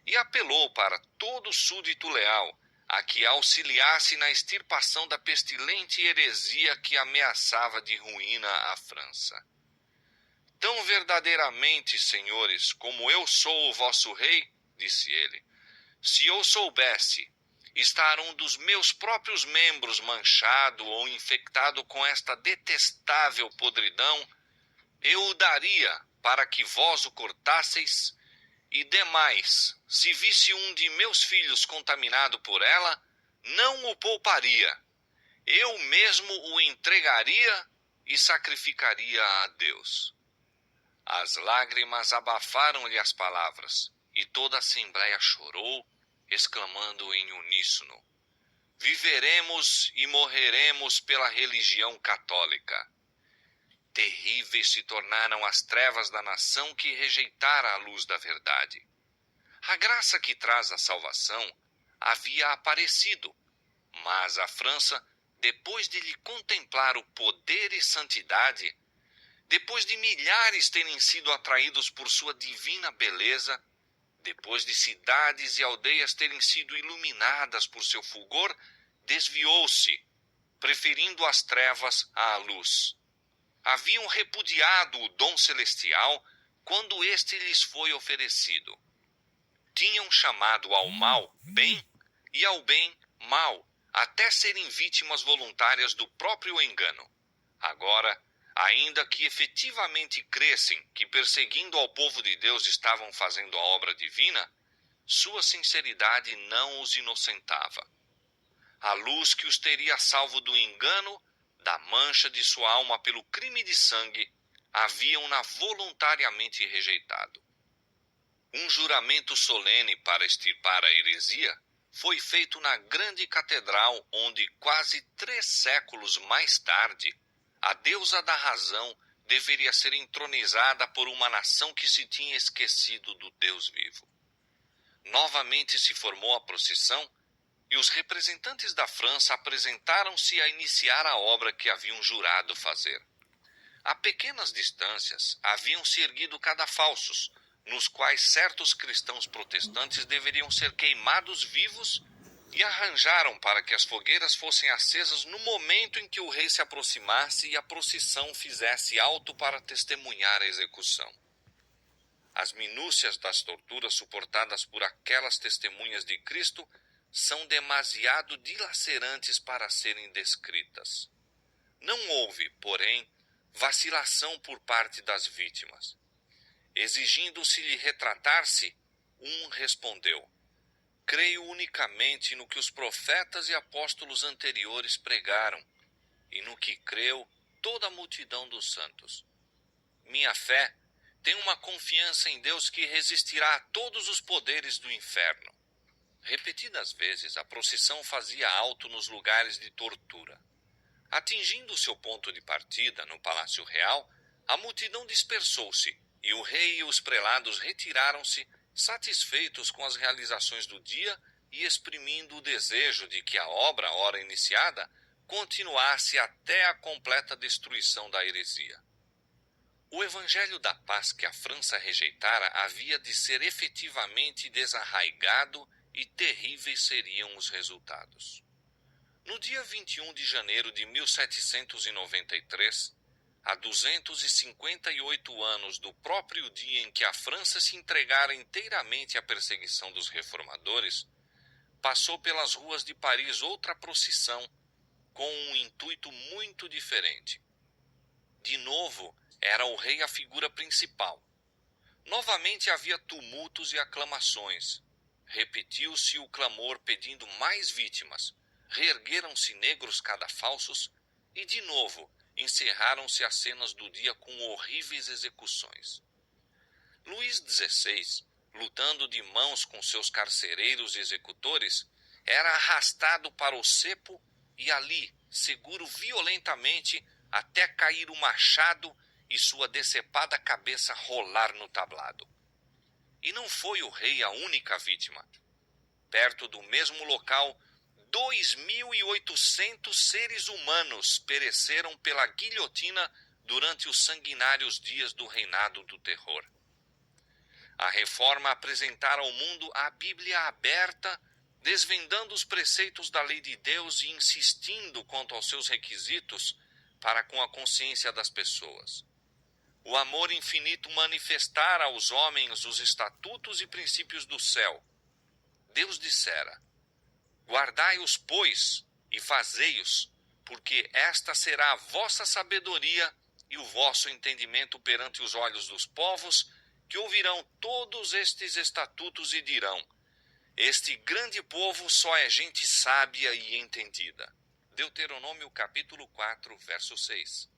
E apelou para todo súdito leal a que auxiliasse na extirpação da pestilente heresia que ameaçava de ruína a França. Tão verdadeiramente, senhores, como eu sou o vosso rei, disse ele, se eu soubesse estar um dos meus próprios membros manchado ou infectado com esta detestável podridão, eu o daria para que vós o cortasseis. E demais, se visse um de meus filhos contaminado por ela, não o pouparia. Eu mesmo o entregaria e sacrificaria a Deus. As lágrimas abafaram-lhe as palavras, e toda a assembleia chorou, exclamando em uníssono: Viveremos e morreremos pela religião católica. Terríveis se tornaram as trevas da nação que rejeitara a luz da verdade. A graça que traz a salvação havia aparecido, mas a França, depois de lhe contemplar o poder e santidade, depois de milhares terem sido atraídos por sua divina beleza, depois de cidades e aldeias terem sido iluminadas por seu fulgor, desviou-se, preferindo as trevas à luz. Haviam repudiado o dom celestial quando este lhes foi oferecido. Tinham chamado ao mal bem e ao bem mal, até serem vítimas voluntárias do próprio engano. Agora, ainda que efetivamente crescem que perseguindo ao povo de Deus estavam fazendo a obra divina, sua sinceridade não os inocentava. A luz que os teria salvo do engano, da mancha de sua alma pelo crime de sangue, haviam-na voluntariamente rejeitado. Um juramento solene para extirpar a heresia foi feito na grande catedral onde, quase 3 séculos mais tarde, a deusa da razão deveria ser entronizada por uma nação que se tinha esquecido do Deus vivo. Novamente se formou a procissão e os representantes da França apresentaram-se a iniciar a obra que haviam jurado fazer. A pequenas distâncias haviam se erguido cadafalsos, nos quais certos cristãos protestantes deveriam ser queimados vivos, e arranjaram para que as fogueiras fossem acesas no momento em que o rei se aproximasse e a procissão fizesse alto para testemunhar a execução. As minúcias das torturas suportadas por aquelas testemunhas de Cristo são demasiado dilacerantes para serem descritas. Não houve, porém, vacilação por parte das vítimas. Exigindo-se-lhe retratar-se, um respondeu: creio unicamente no que os profetas e apóstolos anteriores pregaram, e no que creu toda a multidão dos santos. Minha fé tem uma confiança em Deus que resistirá a todos os poderes do inferno. Repetidas vezes, a procissão fazia alto nos lugares de tortura. Atingindo seu ponto de partida, no Palácio Real, a multidão dispersou-se, e o rei e os prelados retiraram-se, satisfeitos com as realizações do dia e exprimindo o desejo de que a obra, ora iniciada, continuasse até a completa destruição da heresia. O evangelho da paz que a França rejeitara havia de ser efetivamente desarraigado e terríveis seriam os resultados. No dia 21 de janeiro de 1793, a 258 anos do próprio dia em que a França se entregara inteiramente à perseguição dos reformadores, passou pelas ruas de Paris outra procissão com um intuito muito diferente. De novo, era o rei a figura principal. Novamente havia tumultos e aclamações. Repetiu-se o clamor pedindo mais vítimas. Reergueram-se negros cadafalsos e, de novo, encerraram-se as cenas do dia com horríveis execuções. Luís XVI, lutando de mãos com seus carcereiros e executores, era arrastado para o cepo e ali, seguro violentamente, até cair o machado e sua decepada cabeça rolar no tablado. E não foi o rei a única vítima. Perto do mesmo local, 2.800 seres humanos pereceram pela guilhotina durante os sanguinários dias do reinado do terror. A reforma apresentara ao mundo a Bíblia aberta, desvendando os preceitos da lei de Deus e insistindo quanto aos seus requisitos para com a consciência das pessoas. O amor infinito manifestara aos homens os estatutos e princípios do céu. Deus dissera: guardai-os, pois, e fazei-os, porque esta será a vossa sabedoria e o vosso entendimento perante os olhos dos povos, que ouvirão todos estes estatutos e dirão: este grande povo só é gente sábia e entendida. Deuteronômio capítulo 4, verso 6.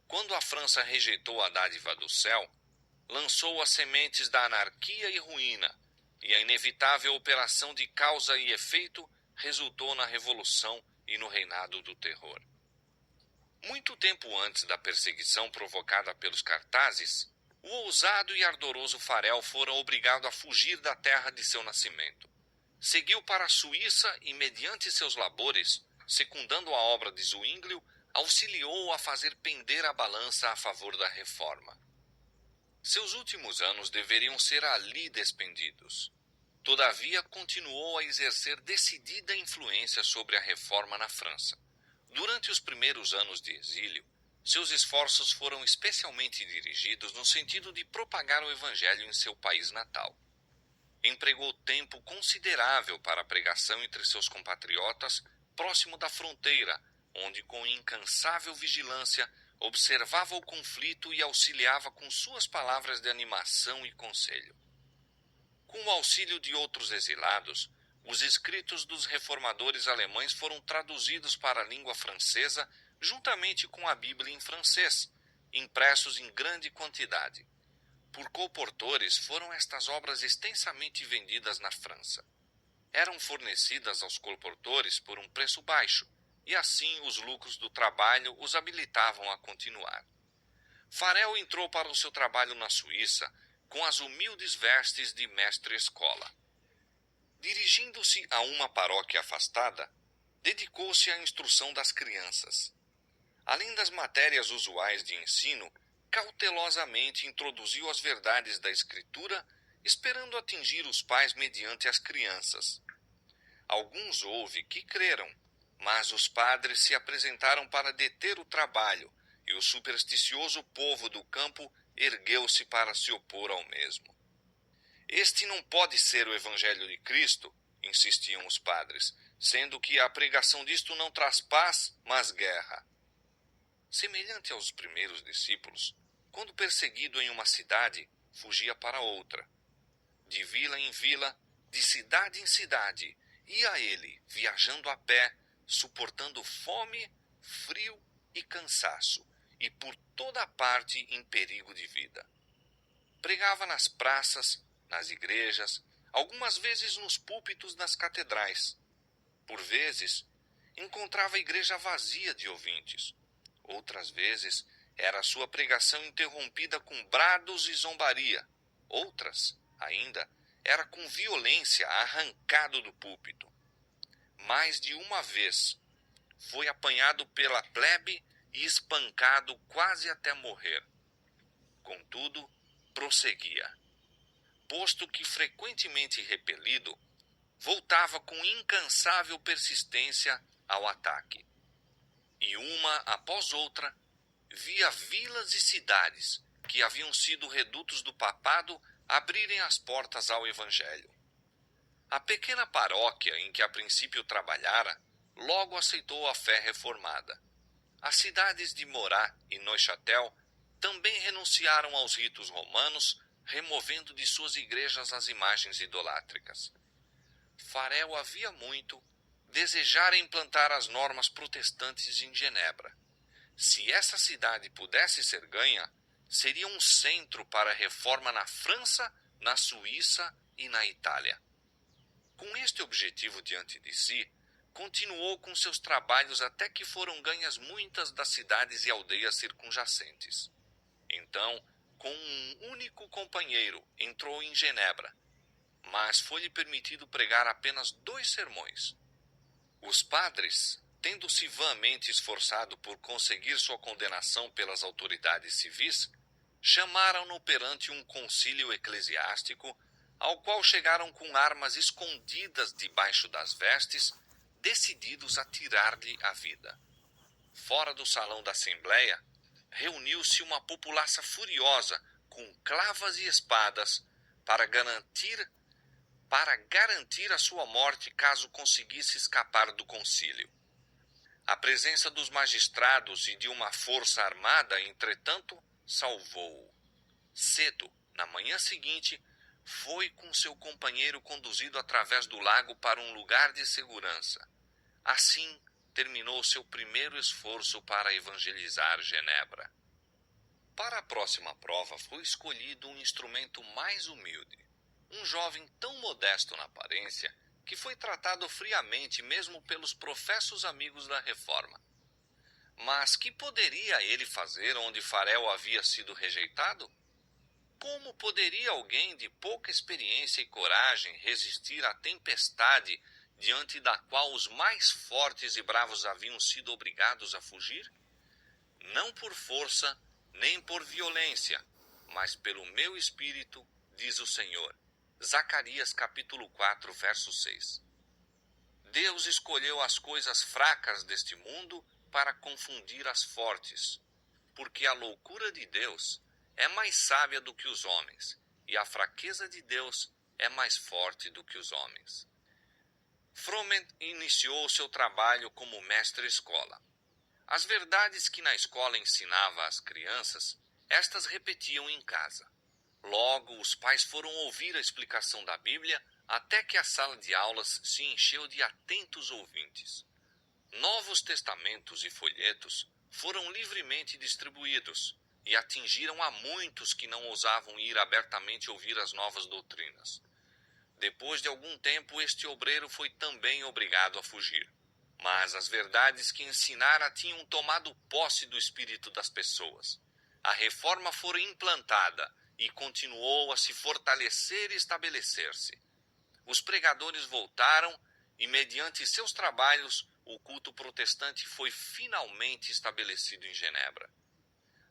Quando a França rejeitou a dádiva do céu, lançou as sementes da anarquia e ruína, e a inevitável operação de causa e efeito resultou na Revolução e no reinado do terror. Muito tempo antes da perseguição provocada pelos cartazes, o ousado e ardoroso Farel fora obrigado a fugir da terra de seu nascimento. Seguiu para a Suíça e, mediante seus labores, secundando a obra de Zwinglio, auxiliou a fazer pender a balança a favor da reforma. Seus últimos anos deveriam ser ali despendidos. Todavia, continuou a exercer decidida influência sobre a reforma na França. Durante os primeiros anos de exílio, seus esforços foram especialmente dirigidos no sentido de propagar o Evangelho em seu país natal. Empregou tempo considerável para a pregação entre seus compatriotas, próximo da fronteira, onde, com incansável vigilância, observava o conflito e auxiliava com suas palavras de animação e conselho. Com o auxílio de outros exilados, os escritos dos reformadores alemães foram traduzidos para a língua francesa juntamente com a Bíblia em francês, impressos em grande quantidade. Por colportores, foram estas obras extensamente vendidas na França. Eram fornecidas aos colportores por um preço baixo, e assim os lucros do trabalho os habilitavam a continuar. Farel entrou para o seu trabalho na Suíça com as humildes vestes de mestre-escola. Dirigindo-se a uma paróquia afastada, dedicou-se à instrução das crianças. Além das matérias usuais de ensino, cautelosamente introduziu as verdades da Escritura, esperando atingir os pais mediante as crianças. Alguns houve que creram, mas os padres se apresentaram para deter o trabalho, e o supersticioso povo do campo ergueu-se para se opor ao mesmo. Este não pode ser o Evangelho de Cristo, insistiam os padres, sendo que a pregação disto não traz paz, mas guerra. Semelhante aos primeiros discípulos, quando perseguido em uma cidade, fugia para outra. De vila em vila, de cidade em cidade, ia ele, viajando a pé, suportando fome, frio e cansaço, e por toda parte em perigo de vida. Pregava nas praças, nas igrejas, algumas vezes nos púlpitos das catedrais. Por vezes, encontrava a igreja vazia de ouvintes. Outras vezes, era a sua pregação interrompida com brados e zombaria. Outras, ainda, era com violência arrancado do púlpito. Mais de uma vez, foi apanhado pela plebe e espancado quase até morrer. Contudo, prosseguia. Posto que frequentemente repelido, voltava com incansável persistência ao ataque. E uma após outra, via vilas e cidades que haviam sido redutos do papado abrirem as portas ao Evangelho. A pequena paróquia em que a princípio trabalhara logo aceitou a fé reformada. As cidades de Morat e Neuchâtel também renunciaram aos ritos romanos, removendo de suas igrejas as imagens idolátricas. Farel havia muito desejara implantar as normas protestantes em Genebra. Se essa cidade pudesse ser ganha, seria um centro para a reforma na França, na Suíça e na Itália. Com este objetivo diante de si, continuou com seus trabalhos até que foram ganhas muitas das cidades e aldeias circunjacentes. Então, com um único companheiro, entrou em Genebra, mas foi-lhe permitido pregar apenas 2 sermões. Os padres, tendo-se vãmente esforçado por conseguir sua condenação pelas autoridades civis, chamaram-no perante um concílio eclesiástico, ao qual chegaram com armas escondidas debaixo das vestes, decididos a tirar-lhe a vida. Fora do salão da Assembleia, reuniu-se uma populaça furiosa, com clavas e espadas, para garantir a sua morte caso conseguisse escapar do concílio. A presença dos magistrados e de uma força armada, entretanto, salvou-o. Cedo, na manhã seguinte, foi com seu companheiro conduzido através do lago para um lugar de segurança. Assim, terminou seu primeiro esforço para evangelizar Genebra. Para a próxima prova foi escolhido um instrumento mais humilde. Um jovem tão modesto na aparência que foi tratado friamente mesmo pelos professos amigos da Reforma. Mas que poderia ele fazer onde Farel havia sido rejeitado? Como poderia alguém de pouca experiência e coragem resistir à tempestade diante da qual os mais fortes e bravos haviam sido obrigados a fugir? Não por força, nem por violência, mas pelo meu espírito, diz o Senhor. Zacarias capítulo 4, verso 6. Deus escolheu as coisas fracas deste mundo para confundir as fortes, porque a loucura de Deus é mais sábia do que os homens, e a fraqueza de Deus é mais forte do que os homens. Froment iniciou seu trabalho como mestre-escola. As verdades que na escola ensinava às crianças, estas repetiam em casa. Logo, os pais foram ouvir a explicação da Bíblia até que a sala de aulas se encheu de atentos ouvintes. Novos testamentos e folhetos foram livremente distribuídos e atingiram a muitos que não ousavam ir abertamente ouvir as novas doutrinas. Depois de algum tempo, este obreiro foi também obrigado a fugir. Mas as verdades que ensinara tinham tomado posse do espírito das pessoas. A reforma foi implantada e continuou a se fortalecer e estabelecer-se. Os pregadores voltaram e, mediante seus trabalhos, o culto protestante foi finalmente estabelecido em Genebra.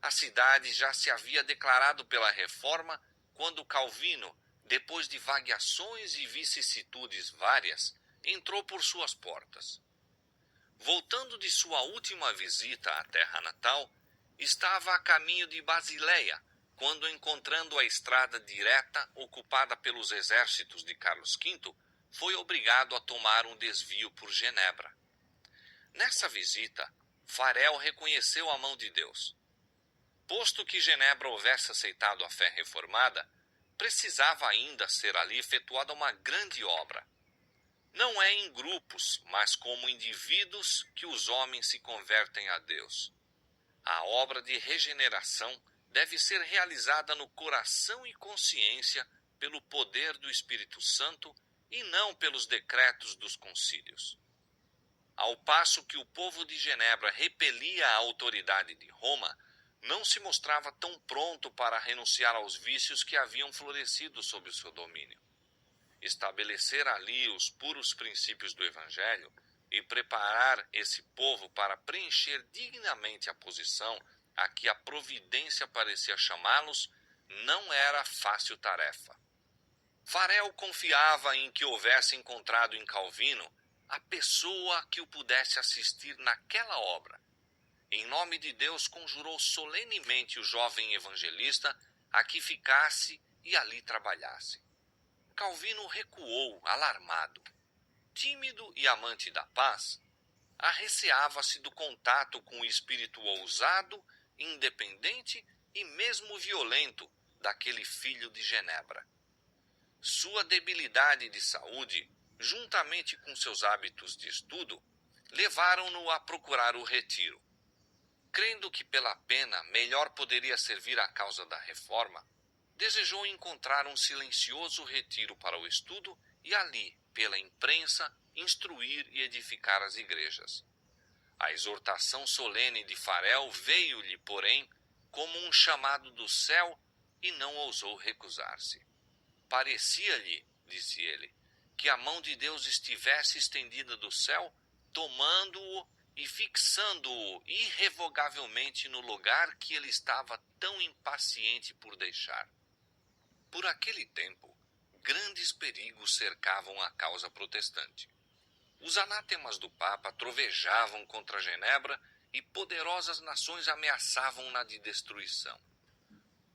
A cidade já se havia declarado pela reforma quando Calvino, depois de vagueações e vicissitudes várias, entrou por suas portas. Voltando de sua última visita à terra natal, estava a caminho de Basileia, quando, encontrando a estrada direta ocupada pelos exércitos de Carlos V, foi obrigado a tomar um desvio por Genebra. Nessa visita, Farel reconheceu a mão de Deus. Posto que Genebra houvesse aceitado a fé reformada, precisava ainda ser ali efetuada uma grande obra. Não é em grupos, mas como indivíduos que os homens se convertem a Deus. A obra de regeneração deve ser realizada no coração e consciência pelo poder do Espírito Santo e não pelos decretos dos concílios. Ao passo que o povo de Genebra repelia a autoridade de Roma, não se mostrava tão pronto para renunciar aos vícios que haviam florescido sob o seu domínio. Estabelecer ali os puros princípios do Evangelho e preparar esse povo para preencher dignamente a posição a que a providência parecia chamá-los não era fácil tarefa. Farel confiava em que houvesse encontrado em Calvino a pessoa que o pudesse assistir naquela obra. Em nome de Deus, conjurou solenemente o jovem evangelista a que ficasse e ali trabalhasse. Calvino recuou, alarmado. Tímido e amante da paz, arreceava-se do contato com o espírito ousado, independente e mesmo violento daquele filho de Genebra. Sua debilidade de saúde, juntamente com seus hábitos de estudo, levaram-no a procurar o retiro. Crendo que pela pena melhor poderia servir à causa da reforma, desejou encontrar um silencioso retiro para o estudo e ali, pela imprensa, instruir e edificar as igrejas. A exortação solene de Farel veio-lhe, porém, como um chamado do céu e não ousou recusar-se. Parecia-lhe, disse ele, que a mão de Deus estivesse estendida do céu, tomando-o e fixando-o irrevogavelmente no lugar que ele estava tão impaciente por deixar. Por aquele tempo, grandes perigos cercavam a causa protestante. Os anátemas do Papa trovejavam contra Genebra e poderosas nações ameaçavam-na de destruição.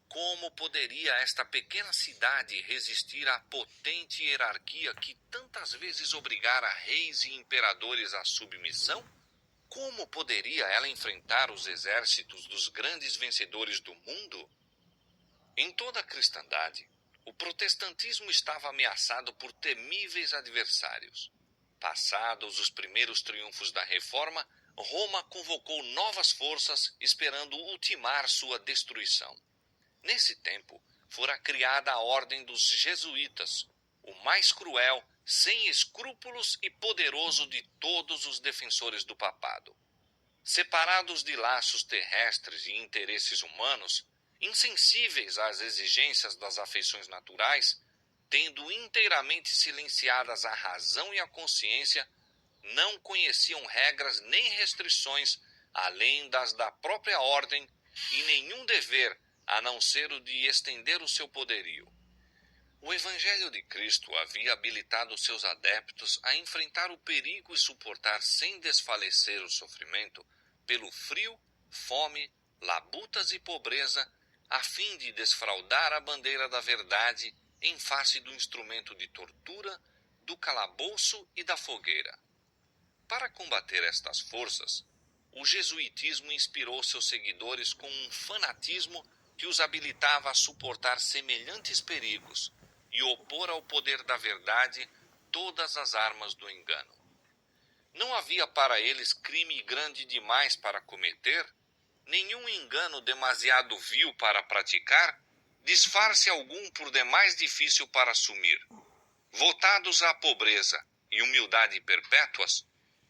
Como poderia esta pequena cidade resistir à potente hierarquia que tantas vezes obrigara reis e imperadores à submissão? Como poderia ela enfrentar os exércitos dos grandes vencedores do mundo? Em toda a cristandade, o protestantismo estava ameaçado por temíveis adversários. Passados os primeiros triunfos da Reforma, Roma convocou novas forças esperando ultimar sua destruição. Nesse tempo, fora criada a Ordem dos Jesuítas, o mais cruel, sem escrúpulos e poderoso de todos os defensores do papado. Separados de laços terrestres e interesses humanos, insensíveis às exigências das afeições naturais, tendo inteiramente silenciadas a razão e a consciência, não conheciam regras nem restrições além das da própria ordem e nenhum dever a não ser o de estender o seu poderio. O Evangelho de Cristo havia habilitado seus adeptos a enfrentar o perigo e suportar sem desfalecer o sofrimento pelo frio, fome, labutas e pobreza, a fim de desfraldar a bandeira da verdade em face do instrumento de tortura, do calabouço e da fogueira. Para combater estas forças, o jesuitismo inspirou seus seguidores com um fanatismo que os habilitava a suportar semelhantes perigos e opor ao poder da verdade todas as armas do engano. Não havia para eles crime grande demais para cometer, nenhum engano demasiado vil para praticar, disfarce algum por demais difícil para assumir. Votados à pobreza e humildade perpétuas,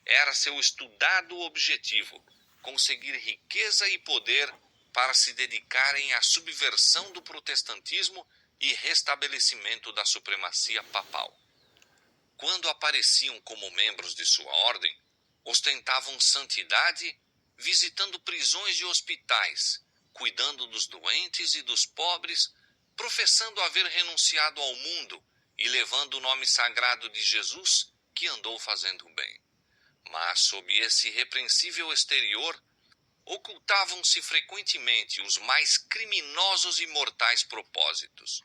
era seu estudado objetivo conseguir riqueza e poder para se dedicarem à subversão do protestantismo e restabelecimento da supremacia papal. Quando apareciam como membros de sua ordem, ostentavam santidade, visitando prisões e hospitais, cuidando dos doentes e dos pobres, professando haver renunciado ao mundo e levando o nome sagrado de Jesus, que andou fazendo bem. Mas, sob esse irrepreensível exterior, ocultavam-se frequentemente os mais criminosos e mortais propósitos.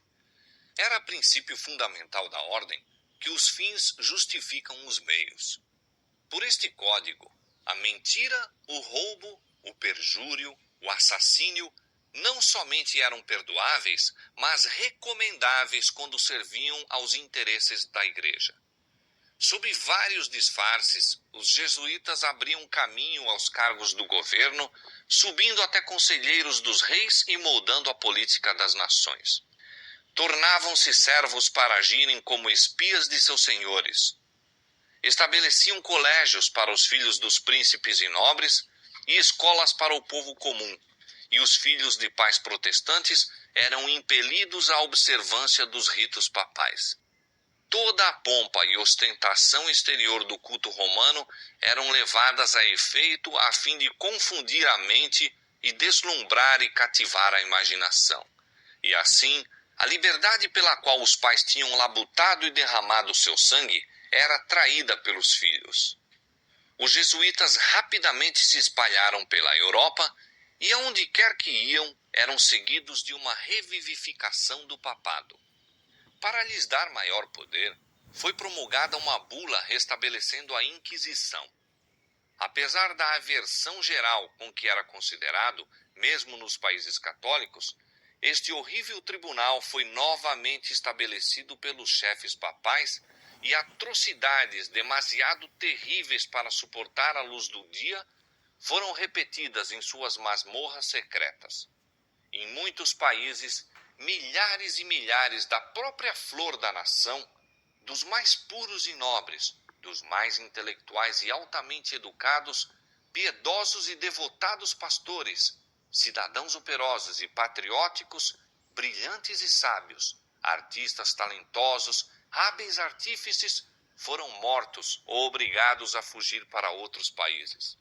Era princípio fundamental da ordem que os fins justificam os meios. Por este código, a mentira, o roubo, o perjúrio, o assassínio não somente eram perdoáveis, mas recomendáveis quando serviam aos interesses da Igreja. Sob vários disfarces, os jesuítas abriam caminho aos cargos do governo, subindo até conselheiros dos reis e moldando a política das nações. Tornavam-se servos para agirem como espias de seus senhores. Estabeleciam colégios para os filhos dos príncipes e nobres e escolas para o povo comum, e os filhos de pais protestantes eram impelidos à observância dos ritos papais. Toda a pompa e ostentação exterior do culto romano eram levadas a efeito a fim de confundir a mente e deslumbrar e cativar a imaginação. E assim, a liberdade pela qual os pais tinham labutado e derramado seu sangue era traída pelos filhos. Os jesuítas rapidamente se espalharam pela Europa e, aonde quer que iam, eram seguidos de uma revivificação do papado. Para lhes dar maior poder, foi promulgada uma bula restabelecendo a Inquisição. Apesar da aversão geral com que era considerado, mesmo nos países católicos, este horrível tribunal foi novamente estabelecido pelos chefes papais e atrocidades demasiado terríveis para suportar a luz do dia foram repetidas em suas masmorras secretas. Em muitos países, milhares e milhares da própria flor da nação, dos mais puros e nobres, dos mais intelectuais e altamente educados, piedosos e devotados pastores, cidadãos operosos e patrióticos, brilhantes e sábios, artistas talentosos, hábeis artífices, foram mortos ou obrigados a fugir para outros países.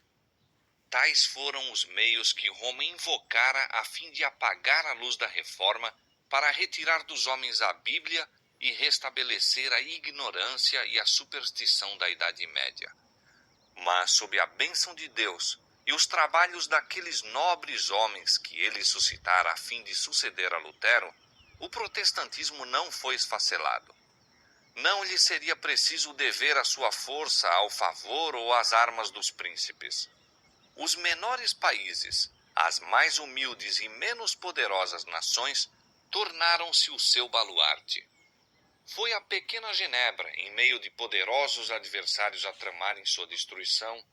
Tais foram os meios que Roma invocara a fim de apagar a luz da reforma para retirar dos homens a Bíblia e restabelecer a ignorância e a superstição da Idade Média. Mas, sob a bênção de Deus e os trabalhos daqueles nobres homens que ele suscitara a fim de suceder a Lutero, o protestantismo não foi esfacelado. Não lhe seria preciso dever a sua força ao favor ou às armas dos príncipes. Os menores países, as mais humildes e menos poderosas nações, tornaram-se o seu baluarte. Foi a pequena Genebra, em meio de poderosos adversários a tramarem sua destruição.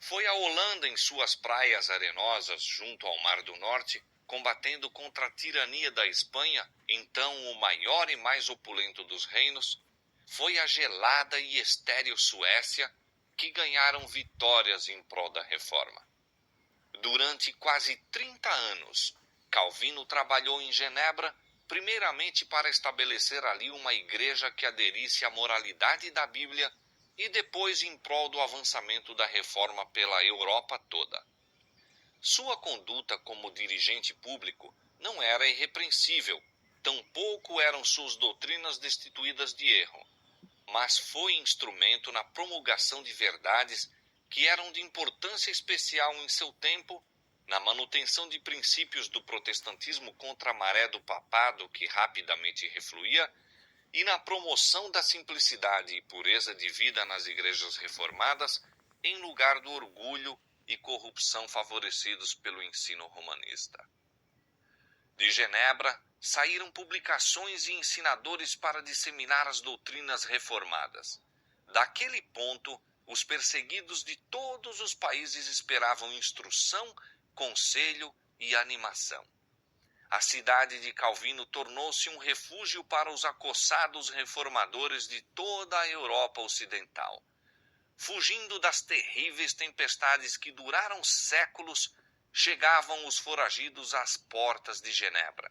Foi a Holanda em suas praias arenosas junto ao Mar do Norte, combatendo contra a tirania da Espanha, então o maior e mais opulento dos reinos. foi a gelada e estéril Suécia que ganharam vitórias em prol da reforma. Durante quase 30 anos, Calvino trabalhou em Genebra, primeiramente para estabelecer ali uma igreja que aderisse à moralidade da Bíblia e depois em prol do avançamento da reforma pela Europa toda. Sua conduta como dirigente público não era irrepreensível, tampouco eram suas doutrinas destituídas de erro, mas foi instrumento na promulgação de verdades que eram de importância especial em seu tempo, na manutenção de princípios do protestantismo contra a maré do papado que rapidamente refluía e na promoção da simplicidade e pureza de vida nas igrejas reformadas em lugar do orgulho e corrupção favorecidos pelo ensino romanista. De Genebra saíram publicações e ensinadores para disseminar as doutrinas reformadas. Daquele ponto, os perseguidos de todos os países esperavam instrução, conselho e animação. A cidade de Calvino tornou-se um refúgio para os acossados reformadores de toda a Europa Ocidental. Fugindo das terríveis tempestades que duraram séculos, chegavam os foragidos às portas de Genebra.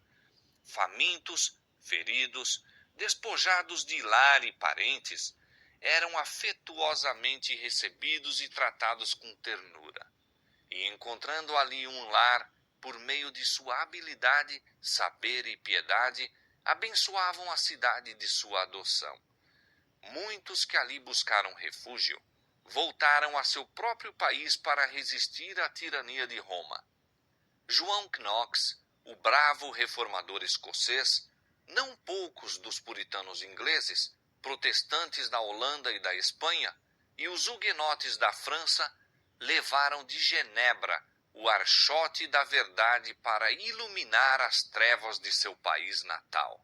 Famintos, feridos, despojados de lar e parentes, eram afetuosamente recebidos e tratados com ternura. E encontrando ali um lar, por meio de sua habilidade, saber e piedade, abençoavam a cidade de sua adoção. Muitos que ali buscaram refúgio voltaram a seu próprio país para resistir à tirania de Roma. João Knox, o bravo reformador escocês, não poucos dos puritanos ingleses, protestantes da Holanda e da Espanha, e os huguenotes da França, levaram de Genebra o archote da verdade para iluminar as trevas de seu país natal.